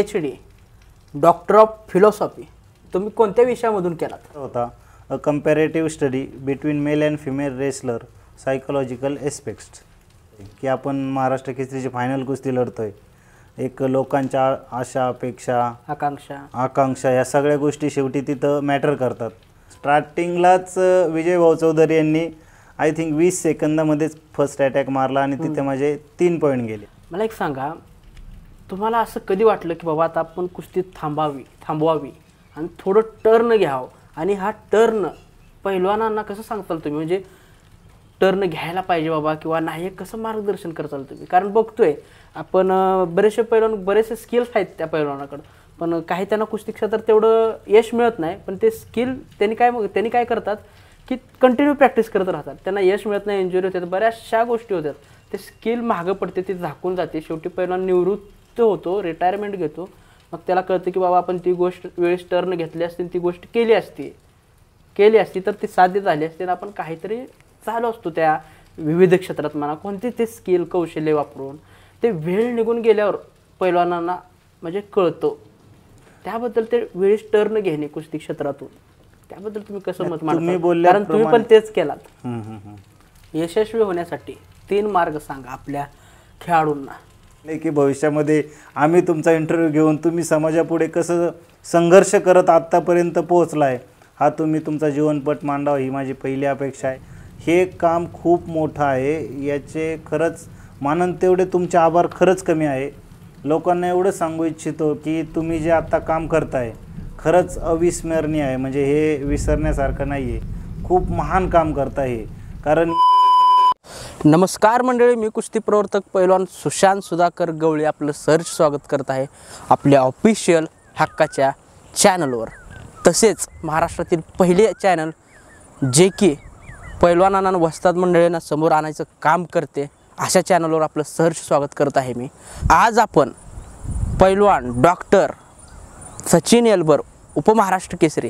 PhD doctor of philosophy तुम्ही कोणत्या विषयामधून केलात? होता a comparative study between male and female wrestler psychological aspects, की आपण महाराष्ट्र केसरीची फायनल कुस्ती लढतोय. एक लोकांच्या आशा अपेक्षा आकांक्षा या सगळ्या गोष्टी शेवटी तिथं मॅटर करतात. स्टार्टिंगलाच विजय भाऊ चौधरी यांनी आय थिंक 20 सेकंदामध्येच फर्स्ट अटॅक मारला आणि तिथे माझे 3 पॉईंट गेले. मला एक सांगा, तुम्हाला असं कधी वाटलं की बाबा आता आपण कुस्ती थांबवावी आणि थोडं टर्न घ्यावं, आणि हा टर्न पैलवानांना कसं सांगताल तुम्ही, म्हणजे टर्न घ्यायला पाहिजे बाबा किंवा नाही, कसं मार्गदर्शन करताल तुम्ही? कारण बघतोय आपण बरेचसे पैलवान, बरेचसे स्किल्स आहेत त्या पैलवानाकडं, पण काही त्यांना कुस्ती क्षेत्रात तेवढं यश मिळत नाही, पण ते स्किल त्यांनी काय करतात की कंटिन्यू प्रॅक्टिस करत राहतात. त्यांना यश मिळत नाही, इंजुरी होतात, बऱ्याचशा गोष्टी होतात, ते स्किल मागं पडते, ती झाकून जाते. शेवटी पैलवान निवृत्त होतो, रिटायरमेंट घेतो. मग त्याला कळतं की बाबा आपण ती गोष्ट वेळेस टर्न घेतली असती, ती गोष्ट केली असती तर ती साध्य झाली असती. आपण काहीतरी चालू असतो त्या विविध क्षेत्रात म्हणा, कोणते ते स्किल कौशल्य वापरून ते वेळ निघून गेल्यावर पैलवानांना म्हणजे कळतं. त्याबद्दल ते वेळेस टर्न घेणे कुस्ती क्षेत्रातून, त्याबद्दल तुम्ही कसं मत मांडता? कारण तुम्ही पण तेच केलात. यशस्वी होण्यासाठी 3 मार्ग सांगा आपल्या खेळाडूंना. की भविष्यामध्ये आम्ही तुमचा इंटरव्ह्यू घेऊन तुम्ही समाजापुढे कसं संघर्ष करत आत्तापर्यंत पोहोचलाय, हा तुम्ही तुमचा जीवनपट मांडावा ही माझी पहिली अपेक्षा आहे. हे काम खूप मोठं आहे, याचे खरंच मानन तेवढे तुमचे आभार खरंच कमी आहे. लोकांना एवढं सांगू इच्छितो की तुम्ही जे आत्ता काम करताय खरंच अविस्मरणीय आहे, म्हणजे हे विसरण्यासारखं नाही आहे. खूप महान काम करता हे. कारण नमस्कार मंडळी, मी कुस्ती प्रवर्तक पैलवान सुशांत सुधाकर गवळी आपलं सहर्ष स्वागत करत आहे आपल्या ऑफिशियल हक्काच्या चॅनलवर. तसेच महाराष्ट्रातील पहिले चॅनल जे की पैलवानांना वस्ताद मंडळींना समोर आणायचं काम करते, अशा चॅनलवर आपलं सहर्ष स्वागत करत आहे मी. आज आपण पैलवान डॉक्टर सचिन येलबर उपमहाराष्ट्र केसरी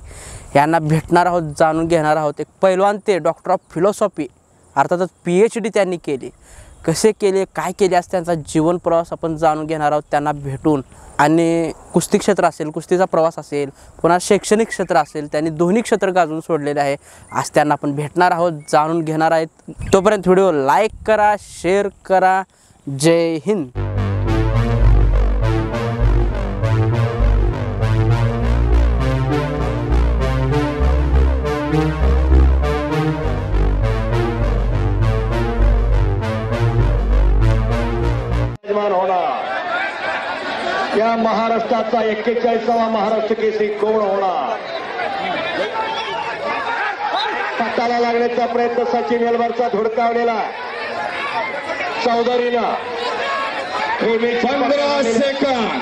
यांना भेटणार आहोत, जाणून घेणार आहोत. एक पैलवान ते डॉक्टर ऑफ फिलॉसॉफी अर्थातच PhD त्यांनी केली, कसे केले, काय केले असं त्यांचा जीवन प्रवास आपण जाणून घेणार आहोत त्यांना भेटून. आणि कुस्ती क्षेत्र असेल, कुस्तीचा प्रवास असेल, पुन्हा शैक्षणिक क्षेत्र असेल, त्यांनी दोन्ही क्षेत्र गाजून सोडलेले आहे. आज त्यांना आपण भेटणार आहोत, जाणून घेणार आहेत. तोपर्यंत व्हिडिओ लाईक करा, शेअर करा. जय हिंद. या महाराष्ट्राचा 41वा महाराष्ट्र केसरी कोण होणार? पट्टाला लागण्याचा प्रयत्न सचिन येलबरचा धुडकावलेला चौधरीनं. 15 सेकंद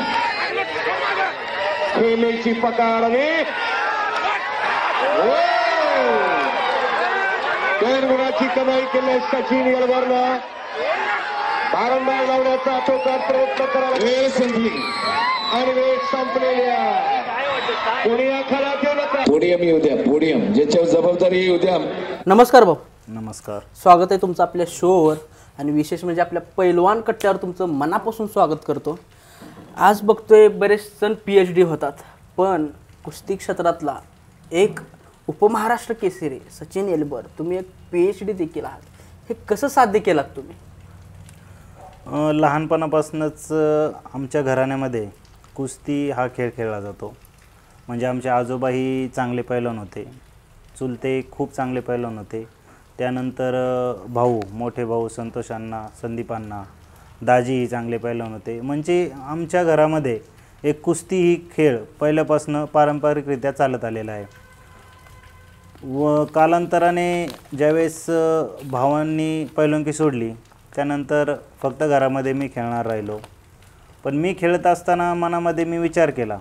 खेळीची पकड आणि 2 गुणाची कमाई केली सचिन येलबरनं. भारंदार लावण्याचा तो प्रयत्न करावा, वेळ संपली आणि वेळ संपलेल्या पोडियम येऊ द्या, पोडियम ज्याच्यावर जबाबदारी येऊ द्या. नमस्कार भाऊ. नमस्कार, स्वागत आहे तुमचं आपल्या शोवर, आणि विशेष म्हणजे आपल्या पैलवान कट्ट्यावर तुमचं मनापासून स्वागत करतो. आज बघतोय बरेच जण PhD होतात, पण कुस्ती क्षेत्रातला एक उपमहाराष्ट्र केसरी सचिन येलबर, तुम्ही एक PhD देखील आहात. हे कसं साध्य केलात तुम्ही? लहानपणापासूनच आमच्या घराण्यामध्ये कुस्ती हा खेळ खेळला जातो. म्हणजे आमचे आजोबाही चांगले पैलवान होते, चुलते खूप चांगले पैलवान होते. त्यानंतर मोठे भाऊ संतोष अण्णा, संदीप अण्णा, दाजीही चांगले पैलवान होते. म्हणजे आमच्या घरामध्ये एक कुस्ती ही खेळ पहिल्यापासून पारंपरिकरित्या चालत आलेला आहे. व कालांतराने ज्यावेळेस भावांनी पैलवानकी सोडली, त्यानंतर फक्त घरामध्ये मी खेळणार राहिलो. पण मी खेळत असताना मनामध्ये मी विचार केला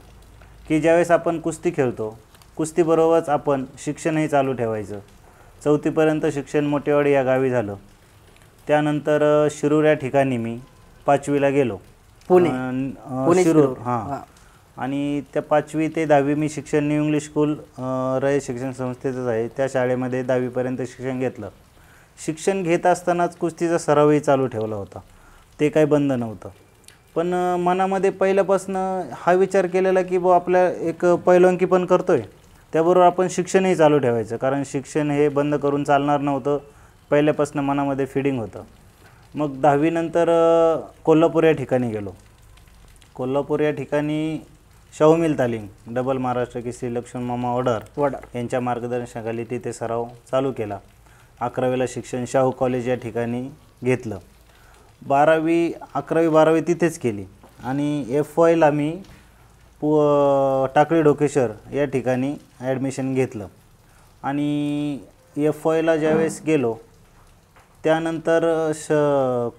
की ज्यावेळेस आपण कुस्ती खेळतो, कुस्तीबरोबरच आपण शिक्षणही चालू ठेवायचं. 4थीपर्यंत शिक्षण मोठेवाडी या गावी झालं. त्यानंतर शिरूर या ठिकाणी मी 5वीला गेलो, पुणे शिरूर. आणि त्या 5वी ते 10वी मी शिक्षण न्यू इंग्लिश स्कूल रयत शिक्षण संस्थेचंच आहे, त्या शाळेमध्ये 10वीपर्यंत शिक्षण घेतलं. शिक्षण घेत असतानाच कुस्तीचा सरावही चालू ठेवला होता, ते काही बंद नव्हतं. पण मनामध्ये पहिल्यापासून हा विचार केलेला की बुवा आपल्या एक पहिलवानकी पण करतोय, त्याबरोबर आपण शिक्षणही चालू ठेवायचं, कारण शिक्षण हे बंद करून चालणार नव्हतं. पहिल्यापासून मनामध्ये फिडिंग होतं. मग 10वी नंतर कोल्हापूर या ठिकाणी गेलो. कोल्हापूर या ठिकाणी शाहू मिल तालीम, डबल महाराष्ट्र केसरी लक्ष्मण मामा वडार यांच्या मार्गदर्शनाखाली तिथे सराव चालू केला. 11वीला शिक्षण शाहू कॉलेज या ठिकाणी घेतलं. 11वी 12वी तिथेच केली आणि FYला मी टाकळी ढोकेश्वर या ठिकाणी ॲडमिशन घेतलं. आणि FYला ज्यावेळेस गेलो त्यानंतर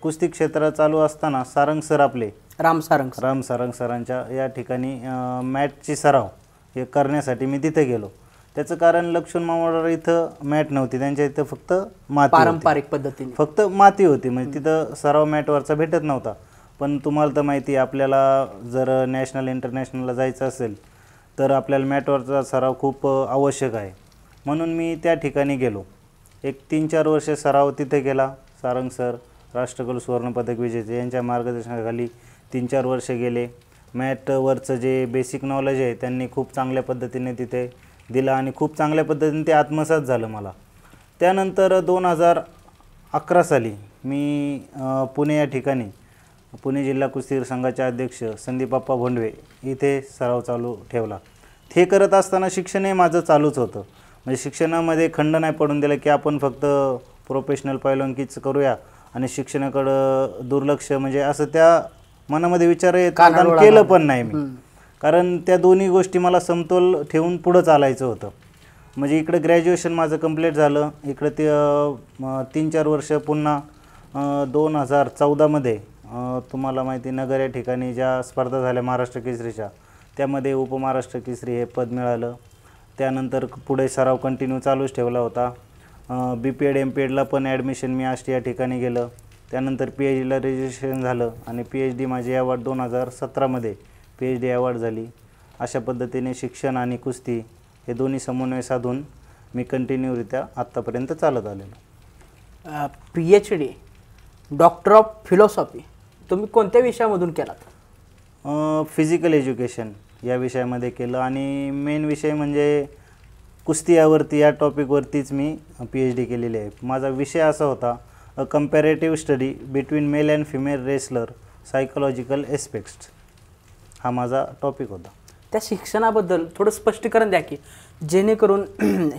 कुस्ती क्षेत्र चालू असताना सारंग सर आपले राम सारंग सरांच्या या ठिकाणी मॅटची सराव हे करण्यासाठी मी तिथे गेलो. त्याचं कारण लक्ष्मण मावळावर इथं मॅट नव्हती, त्यांच्या इथं फक्त माती, पारंपरिक पद्धतीने फक्त माती होती, म्हणजे तिथं सराव मॅटवरचा भेटत नव्हता. पण तुम्हाला तर माहिती आहे, आपल्याला जर नॅशनल इंटरनॅशनलला जायचं असेल तर आपल्याला मॅटवरचा सराव खूप आवश्यक आहे. म्हणून मी त्या ठिकाणी गेलो. एक 3-4 वर्ष सराव तिथे केला. सारंग सर राष्ट्रकुल सुवर्णपदक विजेते यांच्या मार्गदर्शनाखाली 3-4 वर्ष गेले. मॅटवरचं जे बेसिक नॉलेज आहे त्यांनी खूप चांगल्या पद्धतीने तिथे दिलं आणि खूप चांगल्या पद्धतीने ते आत्मसात झालं मला. त्यानंतर 2011 साली मी पुणे या ठिकाणी पुणे जिल्हा कुस्ती संघाचे अध्यक्ष संदीपप्पा भोंडवे इथे सराव चालू ठेवला. ते करत असताना शिक्षणही माझं चालूच होतं. म्हणजे शिक्षणामध्ये खंड नाही पडून दिलं की आपण फक्त प्रोफेशनल पहिलवानकीच करूया आणि शिक्षणाकडं दुर्लक्ष, म्हणजे असं त्या मनामध्ये विचार केलं पण नाही मी. कारण त्या दोन्ही गोष्टी मला समतोल ठेवून पुढं चालायचं होतं. म्हणजे इकडे ग्रॅज्युएशन माझं कंप्लीट झालं. इकडे ते 3-4 वर्ष पुन्हा 2014मध्ये तुम्हाला माहिती नगर या ठिकाणी ज्या स्पर्धा झाल्या महाराष्ट्र केसरीच्या, त्यामध्ये उपमहाराष्ट्र केसरी हे पद मिळालं. त्यानंतर पुढे सराव कंटिन्यू चालूच ठेवला होता. BPED MPEDला पण ॲडमिशन मी आष्टी या ठिकाणी गेलं. त्यानंतर PhDला रजिस्ट्रेशन झालं आणि PhD माझी अवॉर्ड 2017मध्ये PhD अवॉर्ड झाली. अशा पद्धतीने शिक्षण आणि कुस्ती हे दोन्ही समन्वय साधून मी कंटिन्यूरित्या आत्तापर्यंत चालत आलेलो. PhD डॉक्टर ऑफ फिलॉसॉफी तुम्ही कोणत्या विषयामधून केलात? फिजिकल एज्युकेशन या विषयामध्ये केलं आणि मेन विषय म्हणजे कुस्ती यावरती, या टॉपिकवरतीच मी PhD केलेली आहे. माझा विषय असा होता, a comparative study between male and female wrestler psychological aspects, हा माझा टॉपिक होता. त्या शिक्षणाबद्दल थोडं स्पष्टीकरण द्या की जेणेकरून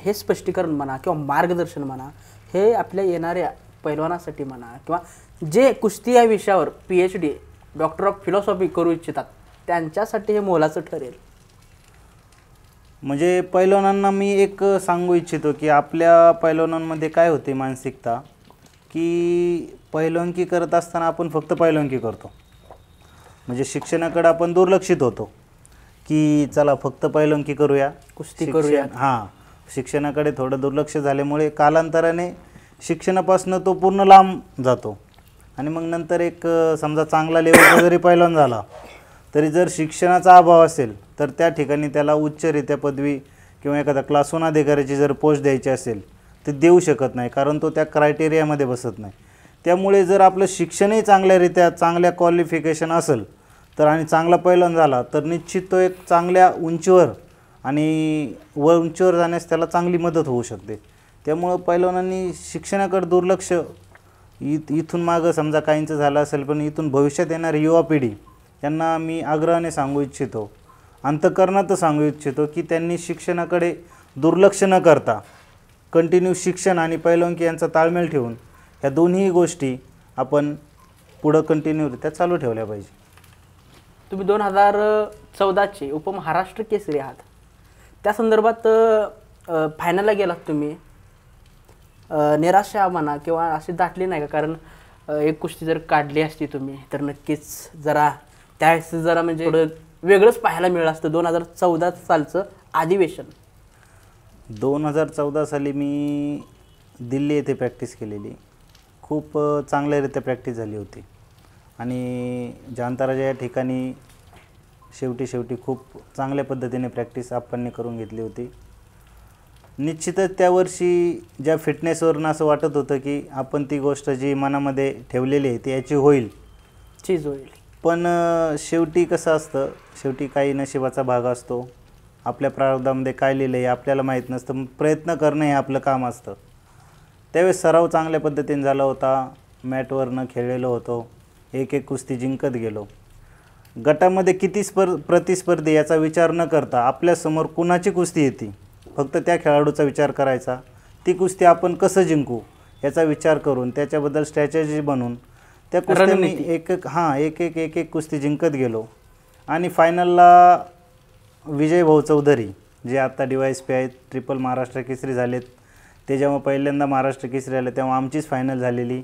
हे स्पष्टीकरण म्हणा किंवा मार्गदर्शन म्हणा हे आपल्या येणाऱ्या पैलवानासाठी म्हणा किंवा जे कुस्ती या विषयावर PhD डॉक्टर ऑफ फिलॉसॉफी करू इच्छितात त्यांच्यासाठी हे मोलाचं ठरेल. म्हणजे पैलवानांना मी एक सांगू इच्छितो की आपल्या पैलवानांमध्ये काय होते मानसिकता, की पैलवानकी करत असताना आपण फक्त पैलवानकी करतो, म्हणजे शिक्षणाकडे आपण दुर्लक्षित होतो की चला फक्त पैलवानकी करूया, कुस्ती करूया. हां, शिक्षणाकडे थोडं दुर्लक्ष झाल्यामुळे कालांतराने शिक्षणापासून तो पूर्ण लांब जातो. आणि मग नंतर एक समजा चांगला लेवलचा जरी पैलवान झाला तरी जर शिक्षणाचा अभाव असेल तर त्या ठिकाणी त्याला उच्चरित्या पदवी किंवा एखादा क्लास 1 अधिकाऱ्याची जर पोस्ट द्यायची असेल तर देऊ शकत नाही, कारण तो त्या क्रायटेरियामध्ये बसत नाही. त्यामुळे जर आपलं शिक्षणही चांगल्यारित्या चांगल्या क्वालिफिकेशन असेल तर आणि चांगला पैलवान झाला तर निश्चित तो एक चांगल्या उंचीवर आणि उंचीवर जाण्यास त्याला चांगली मदत होऊ शकते. त्यामुळं पैलवानांनी शिक्षणाकडे दुर्लक्ष इथून मागं समजा काहींचं झालं असेल, पण इथून भविष्यात येणारी युवा पिढी त्यांना मी आग्रहाने सांगू इच्छितो, अंतःकरणात सांगू इच्छितो की त्यांनी शिक्षणाकडे दुर्लक्ष न करता कंटिन्यू शिक्षण आणि पैलवानकी यांचा ताळमेळ ठेवून ह्या दोन्ही गोष्टी आपण पुढं कंटिन्यूरित्या चालू ठेवल्या पाहिजे. तुम्ही 2014चे उपमहाराष्ट्र केसरी आहात, त्या संदर्भात फायनलला गेलात तुम्ही, निराशा म्हणा किंवा अशी दाटली नाही का? कारण एक कुस्ती जर काढली असती तुम्ही तर नक्कीच जरा त्यावेळेस जरा म्हणजे थोडं वेगळंच पाहायला मिळालं असतं. 2014 सालचं अधिवेशन, 2014 साली मी दिल्ली येथे प्रॅक्टिस केलेली, खूप चांगल्यारीत्या प्रॅक्टिस झाली होती आणि जांताराजा या ठिकाणी शेवटी खूप चांगल्या पद्धतीने प्रॅक्टिस आपण करून घेतली होती. निश्चितच त्या वर्षी ज्या फिटनेसवरून असं वाटत होतं की आपण ती गोष्ट जी मनामध्ये ठेवलेली आहे ती याची होईल, चीज होईल. पण शेवटी कसं असतं, शेवटी काही नशिबाचा भाग असतो. आपल्या प्रारब्धामध्ये काय लिहिलं आहे आपल्याला माहीत नसतं, मग प्रयत्न करणं हे आपलं काम असतं. त्यावेळेस सराव चांगल्या पद्धतीने झाला होता. मॅटवरनं खेळलेलो होतो, एक एक कुस्ती जिंकत गेलो. गटामध्ये किती प्रतिस्पर्धी याचा विचार न करता आपल्यासमोर कुणाची कुस्ती येते, फक्त त्या खेळाडूचा विचार करायचा. ती कुस्ती आपण कसं जिंकू याचा विचार करून त्याच्याबद्दल स्ट्रॅटेजी बनवून त्या कुस्त्या मी एक एक कुस्ती जिंकत गेलो. आणि फायनलला विजय भाऊ चौधरी जे आता DYSP आहेत, ट्रिपल महाराष्ट्र केसरी झालेत, ते जेव्हा पहिल्यांदा महाराष्ट्र केसरी आले तेव्हा आमचीच फायनल झालेली.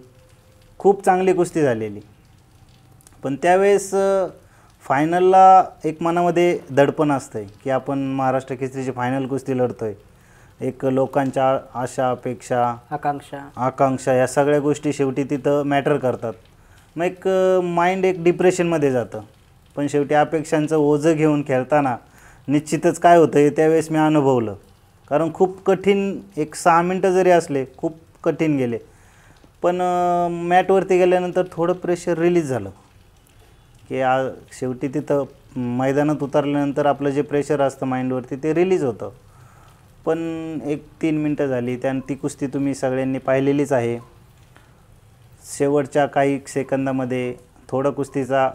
खूप चांगली कुस्ती झालेली. पण त्यावेळेस फायनलला एक मनामध्ये दडपण असतं की आपण महाराष्ट्र केसरीची फायनल कुस्ती लढतो आहे. एक लोकांच्या आशा, अपेक्षा, आकांक्षा या सगळ्या गोष्टी शेवटी तिथं मॅटर करतात. मग एक माइंड एक डिप्रेशनमध्ये जातं. पण शेवटी अपेक्षांचं ओझं घेऊन खेळताना निश्चितच काय होतं हे त्यावेळेस मी अनुभवलं. कारण खूप कठीण, एक 6 मिनटं जरी असले खूप कठीण गेले. पण मॅटवरती गेल्यानंतर थोडं प्रेशर रिलीज झालं की शेवटी तिथं मैदानात उतरल्यानंतर आपलं जे प्रेशर असतं माइंडवरती ते रिलीज होतं. पण एक 3 मिनटं झाली, ती कुस्ती तुम्ही सगळ्यांनी पाहिलेलीच आहे. शेवटच्या काही सेकंदामध्ये थोडं कुस्तीचा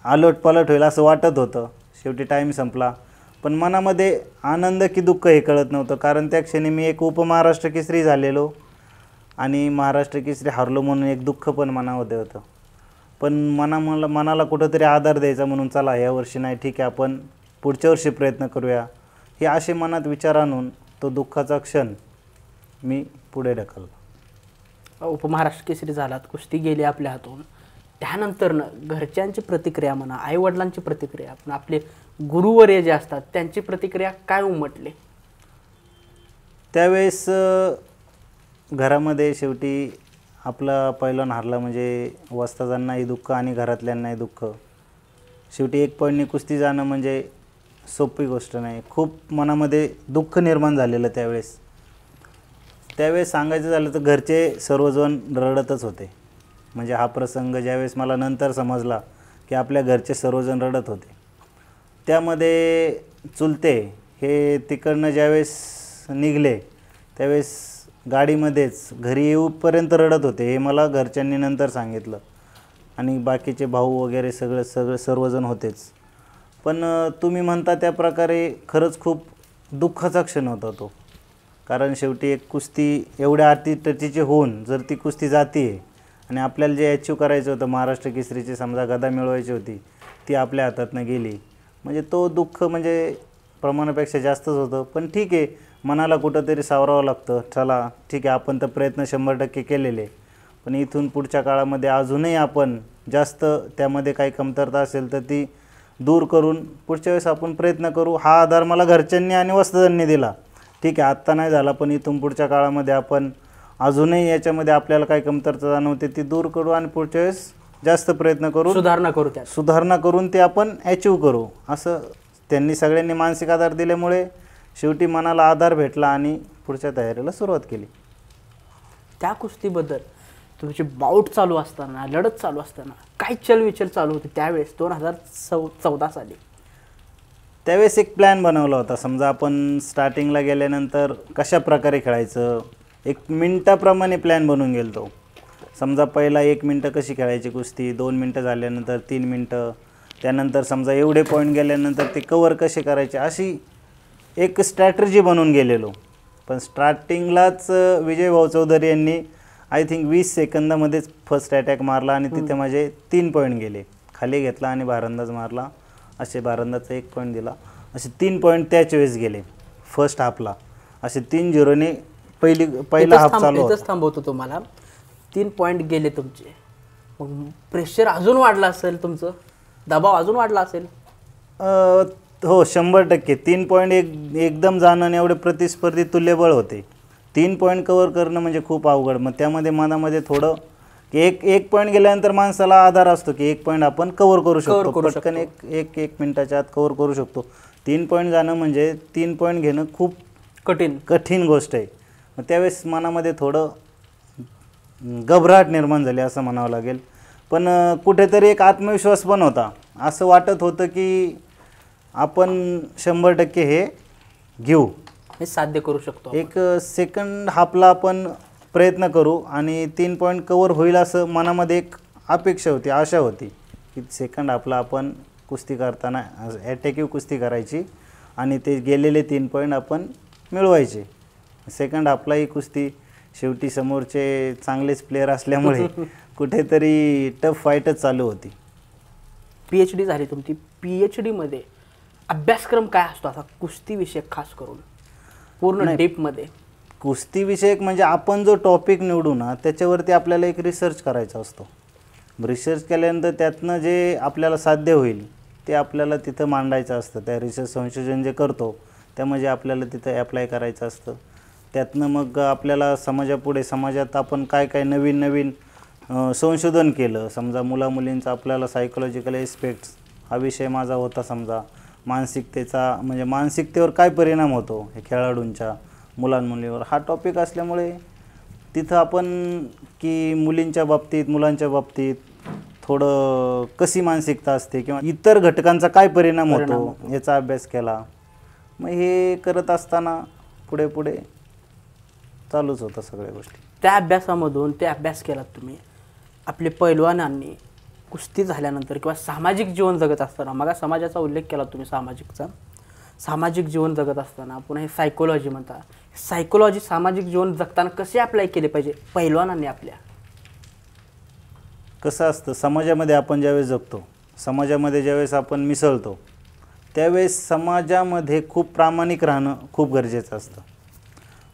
आलटपलट होईल असं वाटत होतं. शेवटी टाईम संपला. पण मनामध्ये आनंद की दुःख हे कळत नव्हतं, कारण त्या क्षणी मी एक उपमहाराष्ट्र केसरी झालेलो आणि महाराष्ट्र केसरी हारलो म्हणून एक दुःख पण मनामध्ये होतं. पण मनाला कुठंतरी आधार द्यायचा म्हणून चला यावर्षी नाही, ठीक आहे आपण पुढच्या वर्षी प्रयत्न करूया, हे असे मनात विचार आणून तो दुःखाचा क्षण मी पुढे ढकलला. उपमहाराष्ट्र केसरी झालात, कुस्ती गेली आपल्या हातून. त्यानंतरनं घरच्यांची प्रतिक्रिया म्हणा, आईवडिलांची प्रतिक्रिया, पण आपले गुरुवर्य जे असतात त्यांची प्रतिक्रिया काय उमटले त्यावेळेस? घरामध्ये शेवटी आपला पहिलवान हारला म्हणजे वस्तादांनाही दुःख आणि घरातल्यांनाही दुःख. शेवटी एक पॉईंटनी कुस्ती जाणं म्हणजे सोपी गोष्ट नाही. खूप मनामध्ये दुःख निर्माण झालेलं त्यावेळेस. सांगायचं झालं तर घरचे सर्वजण रडतच होते. म्हणजे हा प्रसंग ज्यावेळेस मला नंतर समजला की आपल्या घरचे सर्वजण रडत होते. त्यामध्ये चुलते हे तिकडनं ज्यावेळेस निघले त्यावेळेस गाडीमध्येच घरी येऊपर्यंत रडत होते, हे मला घरच्यांनी नंतर सांगितलं. आणि बाकीचे भाऊ वगैरे सर्वजण होतेच. पण तुम्ही म्हणता त्या प्रकारे खरंच खूप दुःखाचा क्षण होता तो. कारण शेवटी एक कुस्ती एवढ्या अटीतटीची होऊन जर ती कुस्ती जाते आणि आपल्याला जे अचीव करायचं होतं, महाराष्ट्र केसरीची समजा गदा मिळवायची होती, ती आपल्या हातातनं गेली, म्हणजे तो दुःख म्हणजे प्रमाणापेक्षा जास्तच होतं. पण ठीक आहे, मनाला कुठंतरी सावरावं लागतं. चला ठीक आहे, आपण तर प्रयत्न 100% केलेले, पण इथून पुढच्या काळामध्ये अजूनही आपण जास्त त्यामध्ये काही कमतरता असेल तर ती दूर करून पुढच्या वेळेस आपण प्रयत्न करू. हा आधार मला घरच्यांनी आणि वस्तादांनी दिला. ठीक आहे, आत्ता नाही झाला, पण इथून पुढच्या काळामध्ये आपण अजूनही याच्यामध्ये आपल्याला काही कमतरता जाणवते ती दूर करू आणि पुढच्या वेळेस जास्त प्रयत्न करू, सुधारणा करून ते आपण अचीव करू, असं त्यांनी सगळ्यांनी मानसिक आधार दिल्यामुळे शेवटी मनाला आधार भेटला आणि पुढच्या तयारीला सुरुवात केली. त्या कुस्तीबद्दल तुमची बाऊट चालू असताना, लढत चालू असताना काय चलविचल चालू होती त्यावेळेस 2014 साली? त्यावेळेस एक प्लॅन बनवला होता. समजा आपण स्टार्टिंगला गेल्यानंतर कशा प्रकारे खेळायचं, 1 मिनटाप्रमाणे प्लॅन बनवून गेलो तो. समजा पहिला 1 मिनटं कशी खेळायची कुस्ती, 2 मिनटं झाल्यानंतर 3 मिनटं, त्यानंतर समजा एवढे पॉईंट गेल्यानंतर ते कवर कसे करायचे, अशी एक स्ट्रॅटर्जी बनवून गेलेलो. पण स्टार्टिंगलाच विजय भाऊ चौधरी यांनी आय थिंक 20 सेकंदामध्येच फर्स्ट अटॅक मारला आणि तिथे माझे 3 पॉईंट गेले. खाली घेतला आणि भारंदाज मारला, असे भारंदाचा 1 पॉईंट दिला, असे 3 पॉईंट त्याच वेळेस गेले फर्स्ट हाफला. असे 3-0ने पहिला हाफ चालू होता. थांबवतो तुम्हाला. 3 पॉईंट गेले तुमचे, मग प्रेशर अजून वाढलं असेल, तुमचं दबाव अजून वाढला असेल? हो, 100%. 3 पॉईंट एकदम जाणं आणि एवढे प्रतिस्पर्धी तुल्यबळ होते. 3 पॉईंट कव्हर करणं म्हणजे खूप अवघड. मग त्यामध्ये मनामध्ये थोडं की एक पॉईंट गेल्यानंतर माणसाला आधार असतो की 1 पॉईंट आपण कव्हर करू शकतो, पटकन एक मिनिटाच्या आत कव्हर करू शकतो. 3 पॉईंट जाणं म्हणजे 3 पॉईंट घेणं खूप कठीण गोष्ट आहे. मग त्यावेळेस मनामध्ये थोडं घबराट निर्माण झाली असं म्हणावं लागेल. पण कुठेतरी एक आत्मविश्वास पण होता. असं वाटत होतं की आपण 100% हे घेऊ, हे साध्य करू शकतो. एक सेकंड हाफला आपण प्रयत्न करू आणि 3 पॉईंट कवर होईल असं मनामध्ये एक अपेक्षा होती, आशा होती की सेकंड हाफला आपण कुस्ती करताना ॲटॅकिव्ह कुस्ती करायची आणि ते गेलेले 3 पॉईंट आपण मिळवायचे. सेकंड हाफला ही कुस्ती शेवटी समोरचे चांगलेच प्लेयर असल्यामुळे कुठेतरी टफ फाईटच चालू होती. PhD झाली तुमची. PhD मध्ये अभ्यासक्रम काय असतो असा कुस्तीविषयक, खास करून पूर्ण डीपमध्ये? कुस्तीविषयक म्हणजे आपण जो टॉपिक निवडू ना त्याच्यावरती आपल्याला एक रिसर्च करायचा असतो. रिसर्च केल्यानंतर त्यातनं जे आपल्याला साध्य होईल ते आपल्याला तिथं मांडायचं असतं. त्या रिसर्च संशोधन जे करतो त्यामध्ये आपल्याला तिथं ॲप्लाय करायचं असतं. त्यातनं मग आपल्याला समाजापुढे, समाजात आपण काय काय नवीन नवीन संशोधन केलं. समजा मुलामुलींचा आपल्याला सायकोलॉजिकल एस्पेक्ट्स हा विषय माझा होता. समजा मानसिकतेचा म्हणजे मानसिकतेवर काय परिणाम होतो हे खेळाडूंच्या मुलांमुलीवर, हा टॉपिक असल्यामुळे तिथं आपण की मुलींच्या बाबतीत मुलांच्या बाबतीत थोडं कशी मानसिकता असते किंवा इतर घटकांचा काय परिणाम होतो याचा अभ्यास केला. मग हे करत असताना पुढे पुढे चालूच होतं सगळ्या गोष्टी. त्या अभ्यासामधून ते अभ्यास केलात तुम्ही. आपले पैलवानांनी कुस्ती झाल्यानंतर किंवा सामाजिक जीवन जगत असताना, मग समाजाचा उल्लेख केला तुम्ही, सामाजिकचा, सामाजिक जीवन जगत असताना पुन्हा हे सायकोलॉजी म्हणता, सायकोलॉजी सामाजिक जीवन जगताना कसे अप्लाय केले पाहिजे पैलवानांनी आपल्या? कसं असतं, समाजामध्ये आपण ज्यावेळेस जगतो, समाजामध्ये ज्यावेळेस आपण मिसळतो त्यावेळेस समाजामध्ये खूप प्रामाणिक राहणं खूप गरजेचं असतं.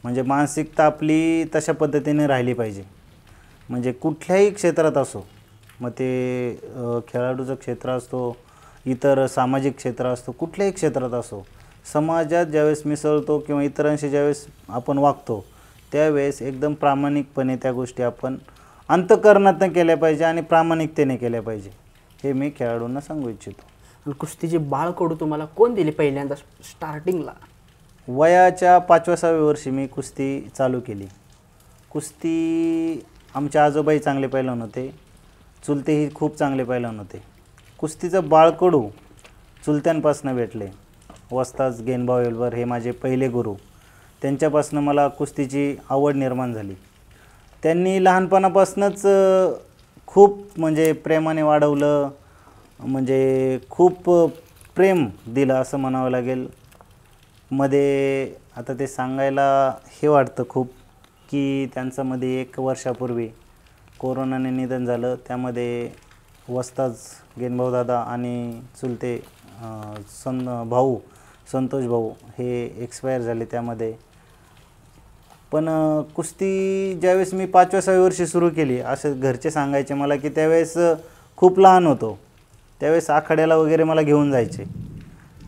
म्हणजे मानसिकता आपली तशा पद्धतीने राहिली पाहिजे. म्हणजे कुठल्याही क्षेत्रात असो, मग ते खेळाडूचं क्षेत्र असतो, इतर सामाजिक क्षेत्र असतो, कुठल्याही क्षेत्रात असो, समाजात ज्यावेळेस मिसळतो किंवा इतरांशी ज्यावेळेस आपण वागतो त्यावेळेस एकदम प्रामाणिकपणे त्या गोष्टी आपण अंतःकरणातून केल्या पाहिजे आणि प्रामाणिकतेने केल्या पाहिजे, हे मी खेळाडूंना सांगू इच्छितो. आणि कुस्तीची बाळकडू तुम्हाला कोण दिली पहिल्यांदा स्टार्टिंगला? वयाच्या 5व्या-6व्या वर्षी मी कुस्ती चालू केली. कुस्ती आमचे आजोबाई चांगले पैलवान होते, चुलतेही खूप चांगले पैलवान होते. कुस्तीचं बाळकडू चुलत्यांपासून भेटले. वस्ताद गेनभाऊ येलवर हे माझे पहिले गुरु. त्यांच्यापासून मला कुस्तीची आवड निर्माण झाली. त्यांनी लहानपणापासूनच खूप म्हणजे प्रेमाने वाढवलं, म्हणजे खूप प्रेम दिलं असं म्हणावं लागेल. मध्ये आता ते सांगायला हे वाटतं खूप की त्यांच्यामध्ये 1 वर्षापूर्वी कोरोनाने निधन झालं. त्यामध्ये वस्ताद गेनभाऊ दादा आणि चुलते भाऊ संतोष भाऊ हे एक्सपायर झाले त्यामध्ये. पण कुस्ती ज्यावेळेस मी 5व्या-6व्या वर्षी सुरू केली, असं घरचे सांगायचे मला की त्यावेळेस खूप लहान होतो, त्यावेळेस आखाड्याला वगैरे मला घेऊन जायचे.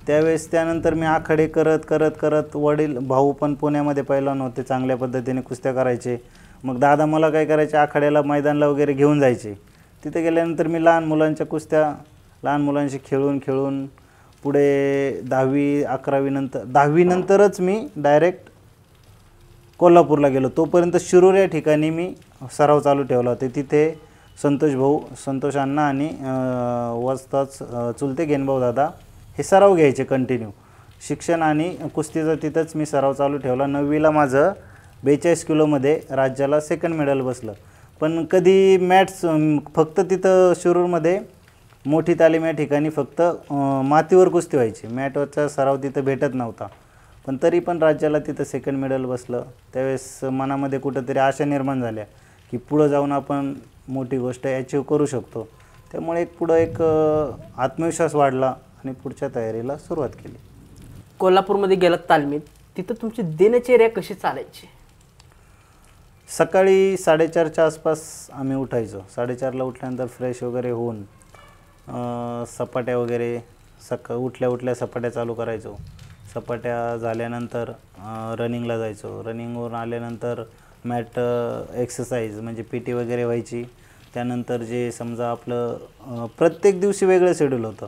त्यावेळेस त्यानंतर मी आखाडे करत करत करत, वडील भाऊ पण पुण्यामध्ये पैलवान होते, चांगल्या पद्धतीने कुस्त्या करायचे. मग दादा मला काय करायचे, आखाड्याला मैदानाला वगैरे घेऊन जायचे. तिथे गेल्यानंतर मी लहान मुलांच्या कुस्त्या लहान मुलांशी खेळून खेळून पुढे 10वी-11वी नंतर 10वी नंतरच मी डायरेक्ट कोल्हापूरला गेलो. तोपर्यंत शिरूर या ठिकाणी मी सराव चालू ठेवला होता. तिथे संतोष अण्णा आणि वस्ताद चुलते गेनभाऊ दादा हे सराव घ्यायचे कंटिन्यू. शिक्षण आणि कुस्तीचा तिथंच मी सराव चालू ठेवला. 9वीला माझं 42 किलोमध्ये राज्याला सेकंड मेडल बसलं. पण कधी मॅट्स फक्त तिथं शिरूरमध्ये मोठी तालीम या ठिकाणी फक्त मातीवर कुस्ती व्हायची, मॅटवरचा सराव तिथं भेटत नव्हता. पण तरी पण राज्याला तिथं सेकंड मेडल बसलं. त्यावेळेस मनामध्ये कुठंतरी आशा निर्माण झाल्या की पुढं जाऊन आपण मोठी गोष्ट अचीव करू शकतो. त्यामुळे पुढं एक आत्मविश्वास वाढला आणि पुढच्या तयारीला सुरुवात केली. कोल्हापूरमध्ये गेलात तालमीत, तिथं तुमची दिनचर्या कशी चालायची? सकाळी 4:30च्या आसपास आम्ही उठायचो. 4:30ला उठल्यानंतर फ्रेश वगैरे होऊन सपाट्या वगैरे उठल्या सपाट्या चालू करायचो. सपाट्या झाल्यानंतर रनिंगला जायचो. रनिंगवरून आल्यानंतर मॅट एक्सरसाइज म्हणजे PT वगैरे व्हायची. त्यानंतर जे समजा आपलं प्रत्येक दिवशी वेगळं शेड्यूल होतं.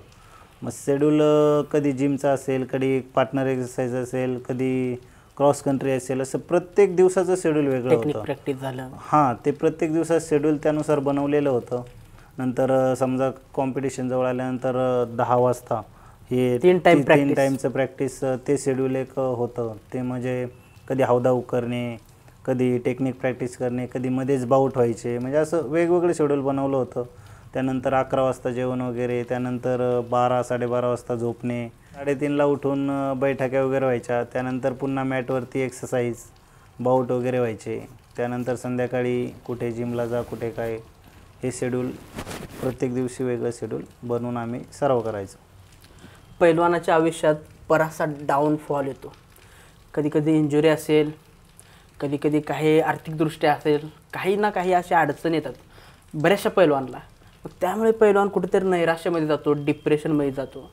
मग शेड्यूल कधी जिमचं असेल, कधी पार्टनर एक्सरसाइज असेल, कधी क्रॉस कंट्री असेल, असं प्रत्येक दिवसाचं शेड्यूल वेगळं होतं. प्रॅक्टिस झालं. हां, ते प्रत्येक दिवसाचं शेड्यूल त्यानुसार बनवलेलं होतं. नंतर समजा कॉम्पिटिशन जवळ आल्यानंतर 10 वाजता हे 3 टाईमचं प्रॅक्टिस ते शेड्यूल एक होतं. ते म्हणजे कधी हौदा करणे, कधी टेक्निक प्रॅक्टिस करणे, कधी मध्येच बाऊट व्हायचे, म्हणजे असं वेगवेगळं शेड्यूल बनवलं होतं. त्यानंतर 11 वाजता जेवण वगैरे, त्यानंतर 12-12:30 वाजता झोपणे, 3:30ला उठून बैठक्या वगैरे व्हायच्या, त्यानंतर पुन्हा मॅटवरती एक्सरसाइज, बाऊट वगैरे व्हायचे. त्यानंतर संध्याकाळी कुठे जिमला जा, कुठे काय, हे शेड्यूल प्रत्येक दिवशी वेगळं शेड्यूल बनवून आम्ही सराव करायचो. पैलवानाच्या आयुष्यात बराचसा डाऊनफॉल येतो. कधी कधी इंजुरी असेल, कधी कधी काही आर्थिकदृष्ट्या असेल, काही ना काही अशा अडचणी येतात बऱ्याचशा पैलवानला. मग त्यामुळे पैलवान कुठेतरी नैराश्यामध्ये जातो, डिप्रेशनमध्ये जातो.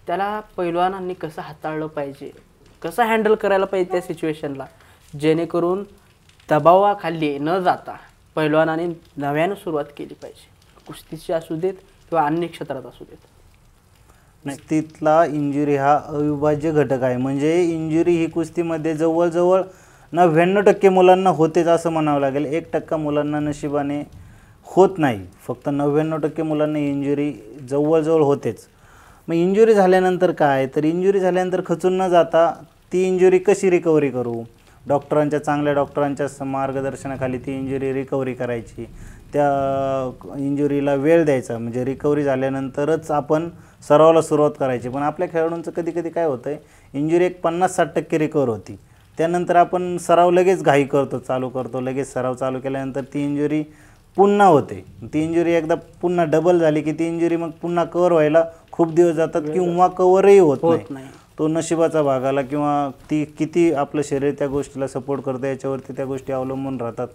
त्याला पैलवानांनी कसं हाताळलं पाहिजे, कसं हँडल करायला पाहिजे त्या सिच्युएशनला, जेणेकरून दबावाखाली न जाता पैलवानाने नव्यानं सुरुवात केली पाहिजे. कुस्तीची असू देत किंवा अन्य क्षेत्रात असू देत. कुस्तीतला इंजुरी हा अविभाज्य घटक आहे. म्हणजे इंजुरी ही कुस्तीमध्ये जवळजवळ 99% मुलांना होतेच असं म्हणावं लागेल. 1% मुलांना नशिबाने होत नाही. फक्त 99% मुलांना इंजुरी जवळजवळ होतेच. मग इंजुरी झाल्यानंतर काय, तर इंजुरी झाल्यानंतर खचून न जाता ती इंजुरी कशी रिकव्हरी करू, चांगल्या डॉक्टरांच्या मार्गदर्शनाखाली ती इंजुरी रिकव्हरी करायची, त्या इंजुरीला वेळ द्यायचा, म्हणजे रिकव्हरी झाल्यानंतरच आपण सरावाला सुरुवात करायची. पण आपल्या खेळाडूंचं कधी कधी काय होतं आहे, इंजुरी एक 50-60% रिकवर होती, त्यानंतर आपण सराव लगेच घाई करतो, चालू करतो, लगेच सराव चालू केल्यानंतर ती इंजुरी पुन्हा होते. ती इंजुरी एकदा पुन्हा डबल झाली की ती इंजुरी मग पुन्हा कवर व्हायला खूप दिवस जातात किंवा कवरही होत नाही. तो नशिबाचा भाग आला किंवा ती किती आपलं शरीर त्या गोष्टीला सपोर्ट करतं याच्यावरती त्या गोष्टी अवलंबून राहतात.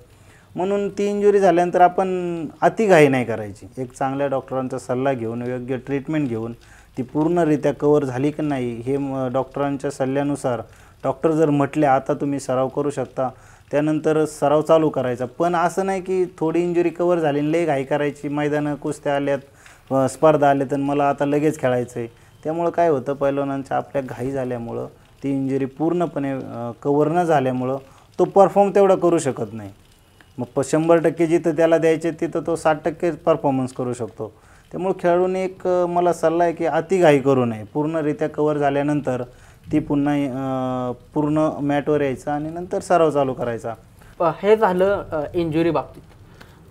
म्हणून ती इंजुरी झाल्यानंतर आपण अतिघाई नाही करायची. एक चांगल्या डॉक्टरांचा सल्ला घेऊन, योग्य ट्रीटमेंट घेऊन ती पूर्णरित्या कवर झाली की नाही हे डॉक्टरांच्या सल्ल्यानुसार, डॉक्टर जर म्हटले आता तुम्ही सराव करू शकता, त्यानंतर सराव चालू करायचा. पण असं नाही की थोडी इंजुरी कवर झाली लई घाई करायची, मैदानं कुस्त्या आल्यात, स्पर्धा आल्यात आणि मला आता लगेच खेळायचं आहे. त्यामुळं काय होतं, पैलवानांच्या आपल्या घाई झाल्यामुळं ती इंजुरी पूर्णपणे कवर न झाल्यामुळं तो परफॉर्म तेवढा करू शकत नाही. मग 100% जिथं त्याला द्यायचे तिथं तो 60% परफॉर्मन्स करू शकतो. त्यामुळे खेळाडूने एक मला सल्ला आहे की अतिघाई करू नये. पूर्णरित्या कवर झाल्यानंतर ती पुन्हा पूर्ण मॅटवर यायचं आणि नंतर सराव चालू करायचा. हे झालं इंजुरी बाबतीत.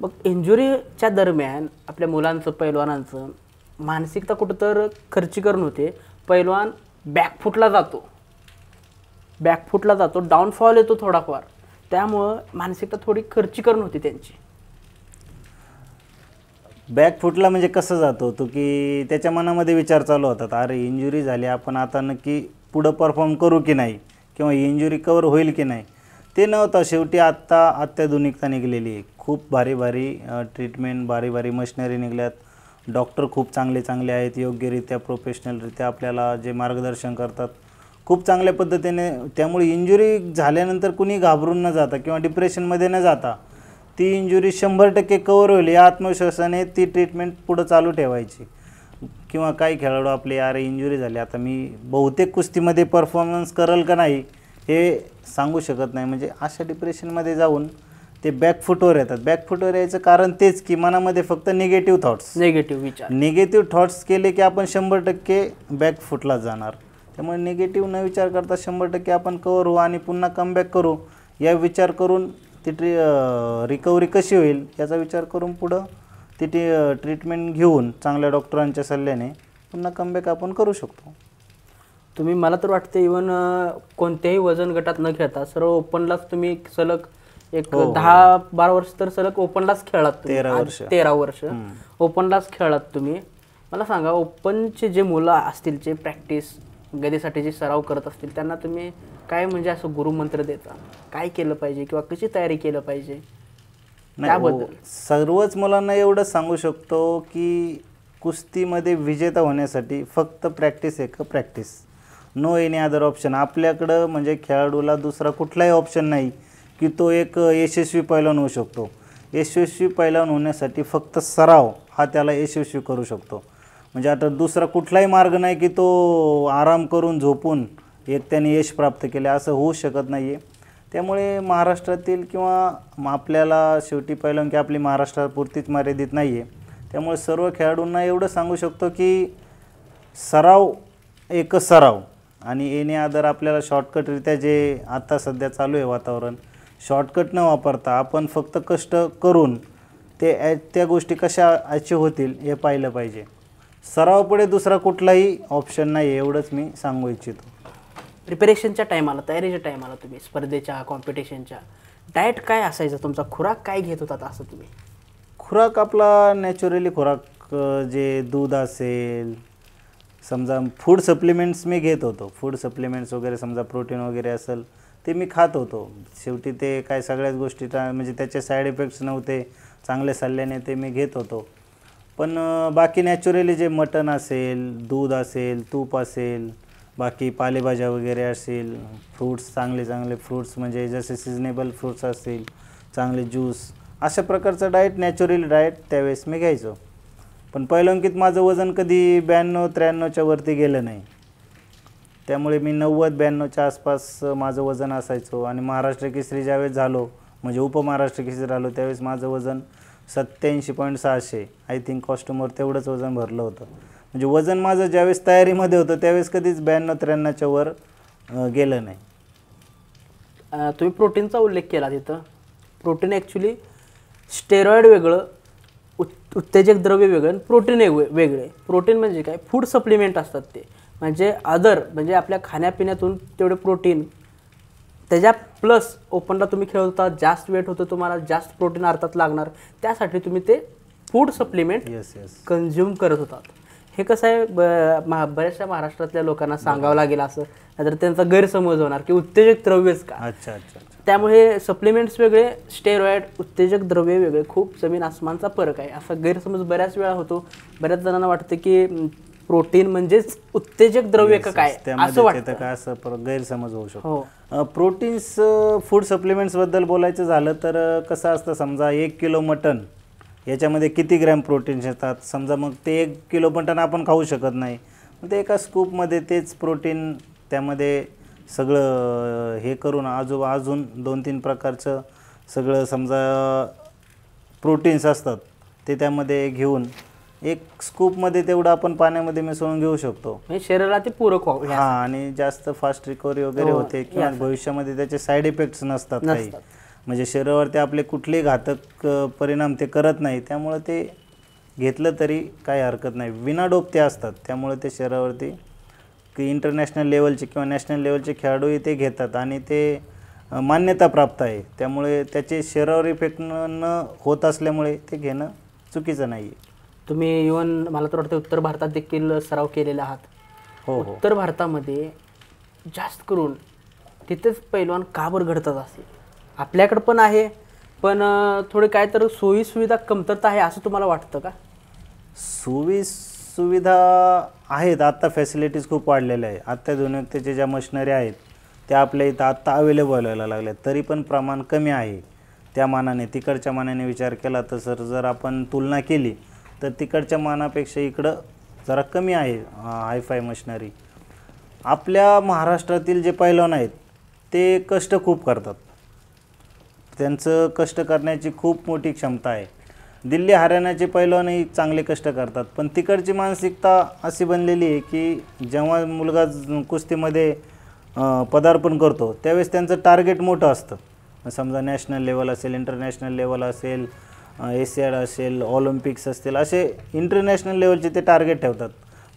मग इंजुरीच्या दरम्यान आपल्या मुलांचं, पैलवानांचं मानसिकता कुठंतर खर्चीकरण होते. पैलवान बॅकफुटला जातो, डाऊनफॉल येतो थोडाफार, त्यामुळं मानसिकता थोडी खर्चीकरण होती त्यांची. बॅकफुटला म्हणजे कसं जातो तो की त्याच्या मनामध्ये विचार चालू होतात, अरे इंजुरी झाली, आपण आता नक्की पुढं परफॉर्म करू की नाही, किंवा इंजुरी कवर होईल की नाही. ते नव्हतं. शेवटी आत्ता अत्याधुनिकता निघलेली आहे. खूप भारी ट्रीटमेंट, भारी मशिनरी निघल्यात. डॉक्टर खूप चांगले आहेत, योग्यरित्या प्रोफेशनलरित्या आपल्याला जे मार्गदर्शन करतात खूप चांगल्या पद्धतीने. त्यामुळे इंजुरी झाल्यानंतर कुणी घाबरून न जाता किंवा डिप्रेशनमध्ये न जाता ती इंजुरी 100% कवर होईल या आत्मविश्वासाने ती ट्रीटमेंट पुढं चालू ठेवायची. किंवा काही खेळाडू आपले अरे इंजुरी झाली, आता मी बहुतेक कुस्तीमध्ये परफॉर्मन्स करेल का नाही हे सांगू शकत नाही, म्हणजे अशा डिप्रेशनमध्ये जाऊन ते बॅकफुटवर येतात. बॅकफुटवर यायचं कारण तेच की मनामध्ये फक्त निगेटिव्ह थॉट्स केले की आपण 100% बॅकफुटला जाणार. त्यामुळे निगेटिव्ह न विचार करता 100% आपण कवर होऊ आणि पुन्हा कमबॅक करू या विचार करून ती रिकव्हरी कशी होईल याचा विचार करून पुढं ती ट्रीटमेंट घेऊन चांगल्या डॉक्टरांच्या सल्ल्याने पुन्हा कमबॅक आपण करू शकतो. तुम्ही, मला तर वाटते इवन कोणत्याही वजन गटात न खेळता सर्व ओपनलाच तुम्ही सलग एक 10-12 वर्ष तर सलग ओपनलाच खेळलात. 13 वर्ष ओपनलाच खेळलात तुम्ही. मला सांगा, ओपनचे जे मुलं असतील, जे प्रॅक्टिस गदेसाठी जे सराव करत असतील, त्यांना तुम्ही काय म्हणजे असं गुरुमंत्र देता, काय केलं पाहिजे किंवा कशी तयारी केलं पाहिजे त्याबद्दल? सर्वच मुलांना एवढं सांगू शकतो की कुस्तीमध्ये विजेता होण्यासाठी फक्त practice, no any other option. आपल्याकडं म्हणजे खेळाडूला दुसरा कुठलाही ऑप्शन नाही की तो एक यशस्वी पैलवान होऊ शकतो. यशस्वी पैलवान होण्यासाठी फक्त सराव हा त्याला यशस्वी करू शकतो. म्हणजे आता दुसरा कुठलाही मार्ग नाही की तो आराम करून झोपून एक त्याने यश प्राप्त केले, असं होऊ शकत नाही आहे. त्यामुळे महाराष्ट्रातील किंवा आपल्याला शेवटी पैलवानकी आपली महाराष्ट्रापुरतीच मर्यादित नाही आहे. त्यामुळे सर्व खेळाडूंना एवढं सांगू शकतो की सराव एकच सराव आणि येणे आदर आपल्याला शॉर्टकटरित्या जे आता सध्या चालू आहे वातावरण, शॉर्टकट न वापरता आपण फक्त कष्ट करून त्या गोष्टी कशा अचीव होतील हे पाहिलं पाहिजे. सरावापुढे दुसरा कुठलाही ऑप्शन नाही एवढंच मी सांगू इच्छितो. प्रिपरेशनच्या टायमाला, तयारीच्या टायमाला तुम्ही स्पर्धेच्या कॉम्पिटिशनच्या डाएट काय असायचं तुमचा, खुराक काय घेत होतात असं तुम्ही? खुराक आपला नॅचरली खुराक जे दूध असेल, समजा फूड सप्लिमेंट्स मी घेत होतो. फूड सप्लिमेंट्स वगैरे समजा प्रोटीन वगैरे असेल ते मी खात होतो. शेवटी ते काय सगळ्याच गोष्टी म्हणजे त्याचे साईड इफेक्ट्स नव्हते, चांगले सल्ल्याने ते मी घेत होतो. पण बाकी नॅचरली जे मटण असेल, दूध असेल, तूप असेल, बाकी पालेभाज्या वगैरे असेल, फ्रूट्स चांगले फ्रूट्स म्हणजे जसे सिजनेबल फ्रूट्स असतील, चांगले ज्यूस, अशा प्रकारचं डाएट नॅचरल डाएट त्यावेळेस मी घ्यायचो. पण पहिल्यांकीत माझं वजन कधी 92-93च्या वरती गेलं नाही. त्यामुळे मी 90-92च्या आसपास माझं वजन असायचो. आणि महाराष्ट्र केसरी ज्यावेळेस झालो म्हणजे उपमहाराष्ट्र केसरी झालो त्यावेळेस माझं वजन 87.600 आय थिंक कॉस्ट्युमवर तेवढंच वजन भरलं होतं. म्हणजे वजन माझं ज्यावेळेस तयारीमध्ये होतं त्यावेळेस कधीच 92-93च्या वर गेलं नाही. तुम्ही प्रोटीनचा उल्लेख केला तिथं. प्रोटीन ॲक्च्युली स्टेरॉइड वेगळं, उत्तेजक द्रव्य वेगळं आणि प्रोटीन वेगळे. प्रोटीन म्हणजे काय, फूड सप्लिमेंट असतात ते, म्हणजे म्हणजे आपल्या खाण्यापिण्यातून तेवढे प्रोटीन त्याच्या प्लस ओपनला तुम्ही खेळत होता, जास्त वेट होतं तुम्हाला, जास्त प्रोटीन अर्थात लागणार, त्यासाठी तुम्ही ते फूड सप्लिमेंट कन्झ्युम करत होतात. हे कसं आहे बऱ्याचशा महाराष्ट्रातल्या लोकांना सांगावं लागेल असं, नाहीतर त्यांचा गैरसमज होणार की उत्तेजक द्रव्यच का. अच्छा. त्यामुळे सप्लिमेंट्स वेगळे, स्टेरॉइड, उत्तेजक द्रव्य वेगळे, खूप जमीन आसमानचा फरक आहे असा गैरसमज बऱ्याच वेळा होतो. बऱ्याच जणांना वाटतं की प्रोटीन म्हणजेच उत्तेजक द्रव्य का काय असं वाटतं, काय असं गैरसमज होऊ शकतो. हो. प्रोटीन्स फूड सप्लिमेंट्सबद्दल बोलायचं झालं तर कसं असतं, समजा 1 किलो मटन याच्यामध्ये किती ग्रॅम प्रोटीन्स येतात, समजा मग ते 1 किलो मटन आपण खाऊ शकत नाही, मग ते एका स्कूपमध्ये तेच प्रोटीन त्यामध्ये सगळं हे करून अजून 2-3 प्रकारचं सगळं समजा प्रोटीन्स असतात ते त्यामध्ये घेऊन एक स्कूपमध्ये तेवढं आपण पाण्यामध्ये मिसळून घेऊ शकतो. म्हणजे शरीराला ते पूरक व्हावं. हां, आणि जास्त फास्ट रिकव्हरी वगैरे होते किंवा भविष्यामध्ये त्याचे साईड इफेक्ट्स नसतात काही, म्हणजे शरीरावरती आपले कुठलेही घातक परिणाम ते करत नाही. त्यामुळे ते घेतलं तरी काही हरकत नाही. विना डोप ते असतात, त्यामुळे ते शरीरावरती इंटरनॅशनल लेवलचे किंवा नॅशनल लेवलचे खेळाडूही ते घेतात आणि ते मान्यता प्राप्त आहे. त्यामुळे त्याचे शरीरावर इफेक्ट न होत असल्यामुळे ते घेणं चुकीचं नाही आहे. तुम्ही इव्हन मला तर वाटतं उत्तर भारतात देखील सराव केलेला आहात. हो. उत्तर भारतामध्ये जास्त करून तिथेच पैलवान का बरं घडतात असेल? आपल्याकडं पण आहे, पण थोडे काय तर सोयीसुविधा कमतरता आहे असं तुम्हाला वाटतं का? सुविधा आहेत, आत्ता फॅसिलिटीज खूप वाढलेल्या आहे. अत्याधुनिकतेच्या ज्या मशिनरी आहेत त्या आपल्या इथं आत्ता अवेलेबल व्हायला लागल्या, तरी पण प्रमाण कमी आहे त्या मानाने. तिकडच्या मानाने विचार केला तर जर आपण तुलना केली तर तिकडच्या मानापेक्षा इकडं जरा कमी आहे हायफाय मशिनरी. आपल्या महाराष्ट्रातील जे पैलवान आहेत ते कष्ट खूप करतात, त्यांचं कष्ट करण्याची खूप मोठी क्षमता आहे. दिल्ली हरियाणाचे पैलवानही चांगले कष्ट करतात, पण तिकडची मानसिकता अशी बनलेली आहे की जेव्हा मुलगा कुस्तीमध्ये पदार्पण करतो त्यावेळेस त्यांचं टार्गेट मोठं असतं. समजा नॅशनल लेवल असेल, इंटरनॅशनल लेवल असेल, एशियाड असेल, ऑलिम्पिक्स असतील, असे इंटरनॅशनल लेवलचे ते टार्गेट ठेवतात.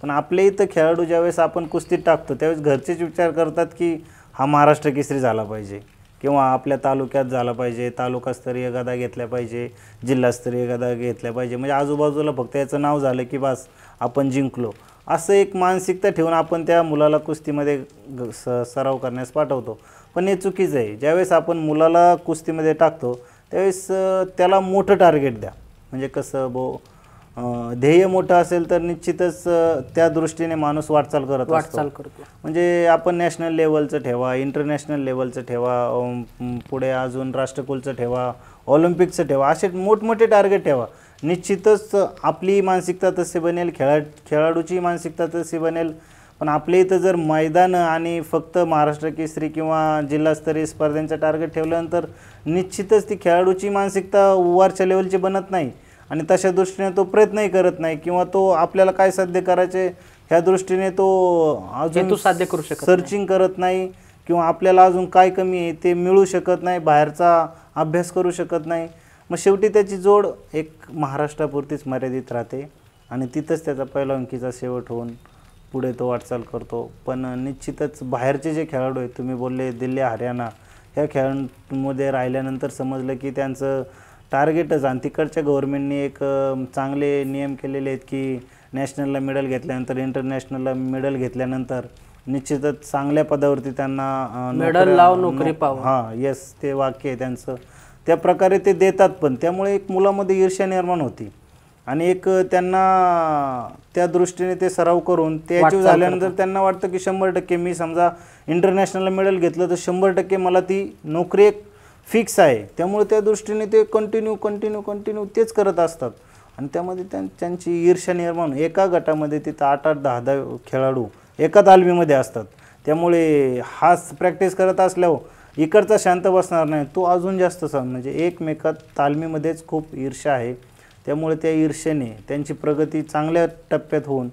पण आपल्या इथं खेळाडू ज्यावेळेस आपण कुस्तीत टाकतो त्यावेळेस घरचेच विचार करतात की हा महाराष्ट्र केसरी झाला पाहिजे किंवा आपल्या तालुक्यात झाला पाहिजे, तालुकास्तरीय गदा घेतल्या पाहिजे, जिल्हास्तरीय गदा घेतल्या पाहिजे, म्हणजे आजूबाजूला फक्त याचं नाव झालं की बस आपण जिंकलो, असं एक मानसिकता ठेवून आपण त्या मुलाला कुस्तीमध्ये सराव करण्यास पाठवतो. पण हे चुकीचं आहे. ज्यावेळेस आपण मुलाला कुस्तीमध्ये टाकतो त्यावेळेस त्याला मोठं टार्गेट द्या. म्हणजे कसं ध्येय मोठं असेल तर निश्चितच त्या दृष्टीने माणूस वाटचाल करतो. म्हणजे आपण नॅशनल लेवलचं ठेवा, इंटरनॅशनल लेवलचं ठेवा, पुढे अजून राष्ट्रकुलचं ठेवा, ऑलिम्पिकचं ठेवा, असे मोठमोठे टार्गेट ठेवा. निश्चितच आपली मानसिकता तशी बनेल, खेळाडूची मानसिकता तशी बनेल. पण आपल्या इथं जर मैदानं आणि फक्त महाराष्ट्र केसरी किंवा जिल्हास्तरीय स्पर्धांचं टार्गेट ठेवल्यानंतर निश्चितच ती खेळाडूची मानसिकता वरच्या लेवलची बनत नाही आणि तशा दृष्टीने तो प्रयत्नही करत नाही किंवा तो आपल्याला काय साध्य करायचे ह्या दृष्टीने तो अजून साध्य करू शकत सर्चिंग करत नाही किंवा आपल्याला अजून काय कमी आहे ते मिळू शकत नाही, बाहेरचा अभ्यास करू शकत नाही. मग शेवटी त्याची जोड एक महाराष्ट्रापुरतीच मर्यादित राहते आणि तिथंच त्याचा पहिला अंकीचा शेवट होऊन पुढे तो वाटचाल करतो. पण निश्चितच बाहेरचे जे खेळाडू आहेत, तुम्ही बोलले दिल्ली हरियाणा, ह्या खेळांमध्ये राहिल्यानंतर समजलं की त्यांचं टार्गेटच, आणि तिकडच्या गव्हर्नमेंटने एक चांगले नियम केलेले आहेत की नॅशनलला मेडल घेतल्यानंतर, इंटरनॅशनलला मेडल घेतल्यानंतर निश्चितच चांगल्या पदावरती त्यांना मेडल लाव नोकरी पाव. हां, येस, ते वाक्य आहे त्यांचं. त्या प्रकारे ते देतात. पण त्यामुळे एक मुलामध्ये ईर्ष्या निर्माण होती आणि एक त्यांना त्या दृष्टीने ते सराव करून ते अचीव झाल्यानंतर त्यांना वाटतं की 100% मी समजा इंटरनॅशनलला मेडल घेतलं तर 100% मला ती नोकरी एक फिक्स आहे. त्यामुळे त्या दृष्टीने ते कंटिन्यू तेच करत असतात आणि त्यामध्ये त्यांची ईर्ष्या निर्माण. एका गटामध्ये तिथं 8-8, 10-10 खेळाडू एका तालमीमध्ये असतात. त्यामुळे हाच प्रॅक्टिस करत असल्यावर इकडचा शांत बसणार नाही, तो अजून जास्त म्हणजे एकमेकात तालमीमध्येच खूप ईर्ष्या आहे. त्यामुळे त्या ईर्ष्येने त्यांची प्रगती चांगल्या टप्प्यात होऊन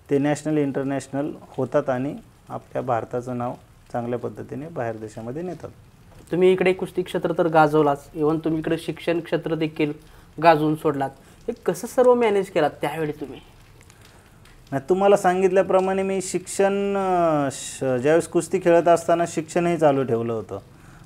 ते नॅशनल इंटरनॅशनल होतात आणि आपल्या भारताचं नाव चांगल्या पद्धतीने बाहेर देशामध्ये नेतात. तुम्ही इकडे कुस्ती क्षेत्र तर गाजवलाच, इव्हन तुम्ही इकडे शिक्षण क्षेत्र देखील गाजवून सोडलात. हे कसं सर्व मॅनेज केलात त्यावेळी तुम्ही? नाही, तुम्हाला सांगितल्याप्रमाणे मी शिक्षण ज्यावेळेस कुस्ती खेळत असताना शिक्षणही चालू ठेवलं होतं.